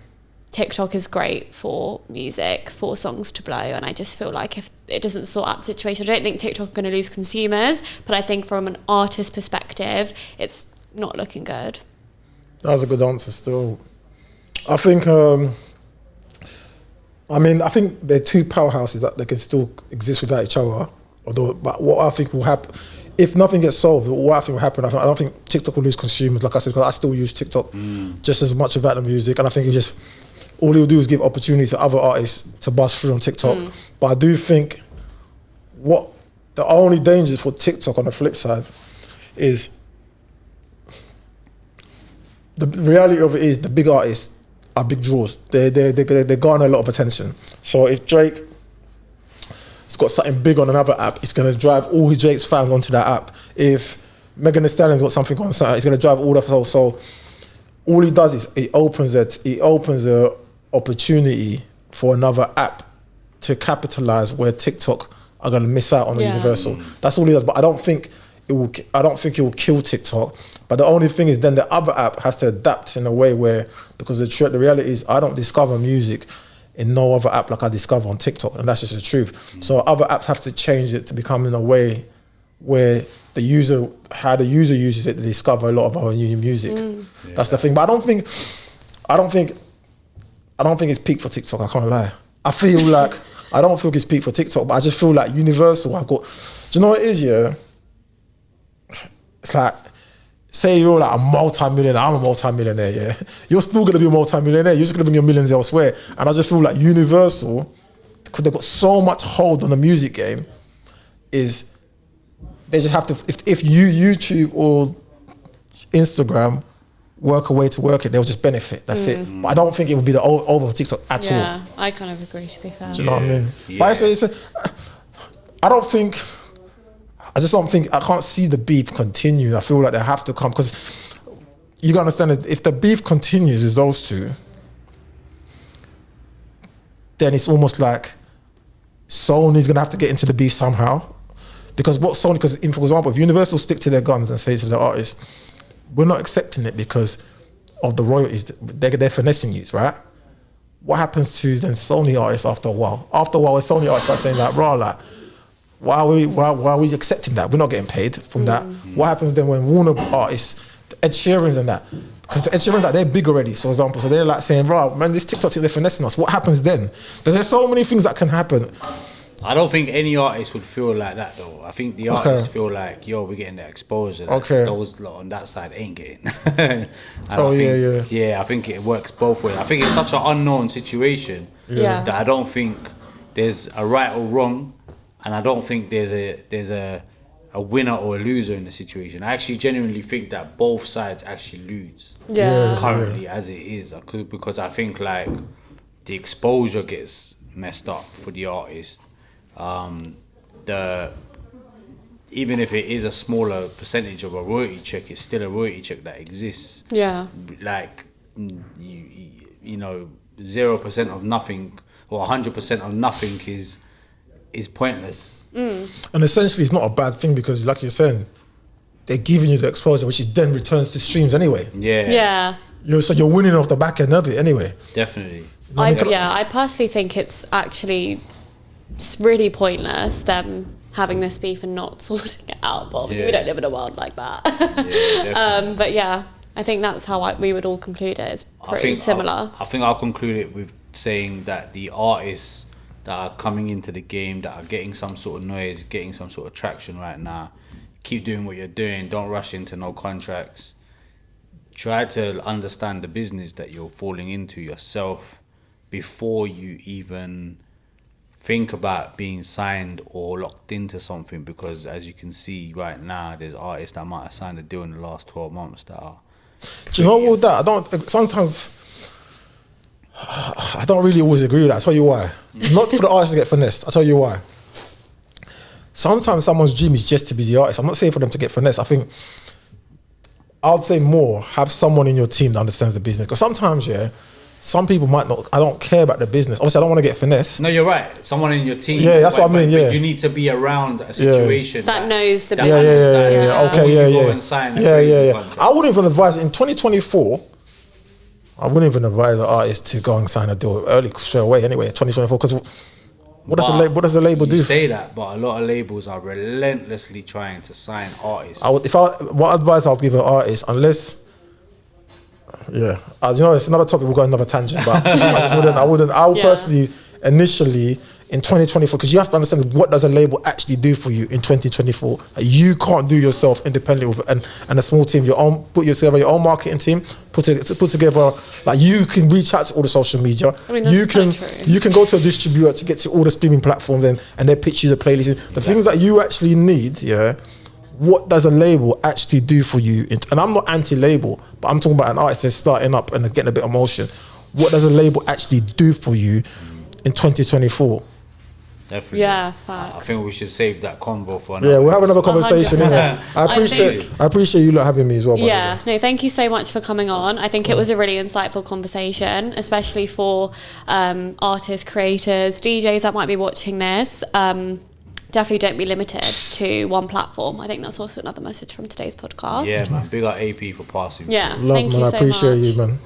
TikTok is great for music, for songs to blow, and I just feel like if it doesn't sort out the situation, I don't think TikTok is going to lose consumers, but I think from an artist perspective, it's not looking good. That was a good answer still. I think, I think they're two powerhouses that they can still exist without each other, but what I think will happen, if nothing gets solved, what I think will happen, I don't think TikTok will lose consumers, like I said, because I still use TikTok just as much about the music, and I think all he'll do is give opportunities to other artists to bust through on TikTok. But I do think the only danger for TikTok on the flip side is the reality of it is the big artists are big draws. They garner a lot of attention. So if Drake has got something big on another app, it's going to drive all his Drake's fans onto that app. If Megan Thee Stallion's got something on something, it's going to drive all the so all he does is he opens a opportunity for another app to capitalize where TikTok are going to miss out on the Universal. That's all he does. But I don't think it will kill TikTok. But the only thing is then the other app has to adapt in a way where, because the reality is I don't discover music in no other app like I discover on TikTok, and that's just the truth. So other apps have to change it to become in a way where how the user uses it to discover a lot of our new music. That's the thing. But I don't think it's peak for TikTok. I can't lie. I feel like I don't feel it's peak for TikTok, but I just feel like Universal. Do you know what it is? Yeah, it's like, say you're like a multi-millionaire, I'm a multi-millionaire, yeah. You're still gonna be a multi-millionaire, you're just gonna bring your millions elsewhere. And I just feel like Universal, because they've got so much hold on the music game, is they just have to, if YouTube or Instagram work a way to work it, they'll just benefit, that's it. But I don't think it would be the over TikTok at all. Yeah, I kind of agree, to be fair. Do you know what I mean? But I just don't think, I can't see the beef continue. I feel like they have to come, because you gotta understand that if the beef continues with those two, then it's almost like Sony's gonna have to get into the beef somehow. Because for example, if Universal stick to their guns and say to the artists, we're not accepting it because of the royalties, they're finessing you, right? What happens to then Sony artists after a while? After a while, Sony artists start saying like, bro, like, why are we accepting that? We're not getting paid from that. What happens then when Warner artists, Ed Sheeran's and that? Because Ed Sheeran's like, they're big already, for example. So they're like saying, bro, man, this TikTok, they're finessing us. What happens then? There's so many things that can happen. I don't think any artist would feel like that though. I think the artists feel like, yo, we're getting the exposure that those lot on that side ain't getting. I think it works both ways. I think it's such an unknown situation that I don't think there's a right or wrong, and I don't think there's a winner or a loser in the situation. I actually genuinely think that both sides actually lose currently as it is, because I think like the exposure gets messed up for the artist. Even if it is a smaller percentage of a royalty check, it's still a royalty check that exists. Yeah. Like you know, 0% of nothing or 100% of nothing is pointless. And essentially, it's not a bad thing because, like you're saying, they're giving you the exposure, which then returns to streams anyway. Yeah. So you're winning off the back end of it anyway. Definitely. I personally think it's actually really pointless them having this beef and not sorting it out. But obviously, we don't live in a world like that. But yeah, I think that's how we would all conclude it. It's pretty similar. I think I'll conclude it with saying that the artists that are coming into the game, that are getting some sort of noise, getting some sort of traction right now, keep doing what you're doing. Don't rush into no contracts. Try to understand the business that you're falling into yourself before you even think about being signed or locked into something, because as you can see right now, there's artists that might have signed a deal in the last 12 months that are... Do you know what that? Sometimes I don't really always agree with that. I'll tell you why. Not for the artists to get finessed. I'll tell you why. Sometimes someone's dream is just to be the artist. I'm not saying for them to get finessed. I think I'd say more have someone in your team that understands the business. Because sometimes, some people might not, I don't care about the business. Obviously, I don't want to get finessed. No, you're right. Someone in your team. Yeah, that's what I mean, But you need to be around a situation that knows the business. I wouldn't even advise, in 2024, I wouldn't even advise an artist to go and sign a deal early, straight away anyway, 2024, because what does the label do? You say that, but a lot of labels are relentlessly trying to sign artists. What advice I'll give an artist, unless... it's another topic. We'll go another tangent, but I would personally, initially in 2024, because you have to understand what does a label actually do for you in 2024. You can't do yourself independently with and a small team. Put together your own marketing team. Put together, like, you can reach out to all the social media. I mean, you can go to a distributor to get to all the streaming platforms and they pitch you the playlist. The things that you actually need, what does a label actually do for you? And I'm not anti-label, but I'm talking about an artist that's starting up and getting a bit of motion. What does a label actually do for you in 2024? Definitely. Yeah, facts. I think we should save that convo for another. Yeah, we'll have another conversation. 100%. I appreciate you lot having me as well. Yeah, no, thank you so much for coming on. I think it was a really insightful conversation, especially for artists, creators, DJs that might be watching this. Definitely don't be limited to one platform. I think that's also another message from today's podcast. Yeah, man. Big up AP for passing. Yeah, Love, thank man. you I so appreciate much. you, man.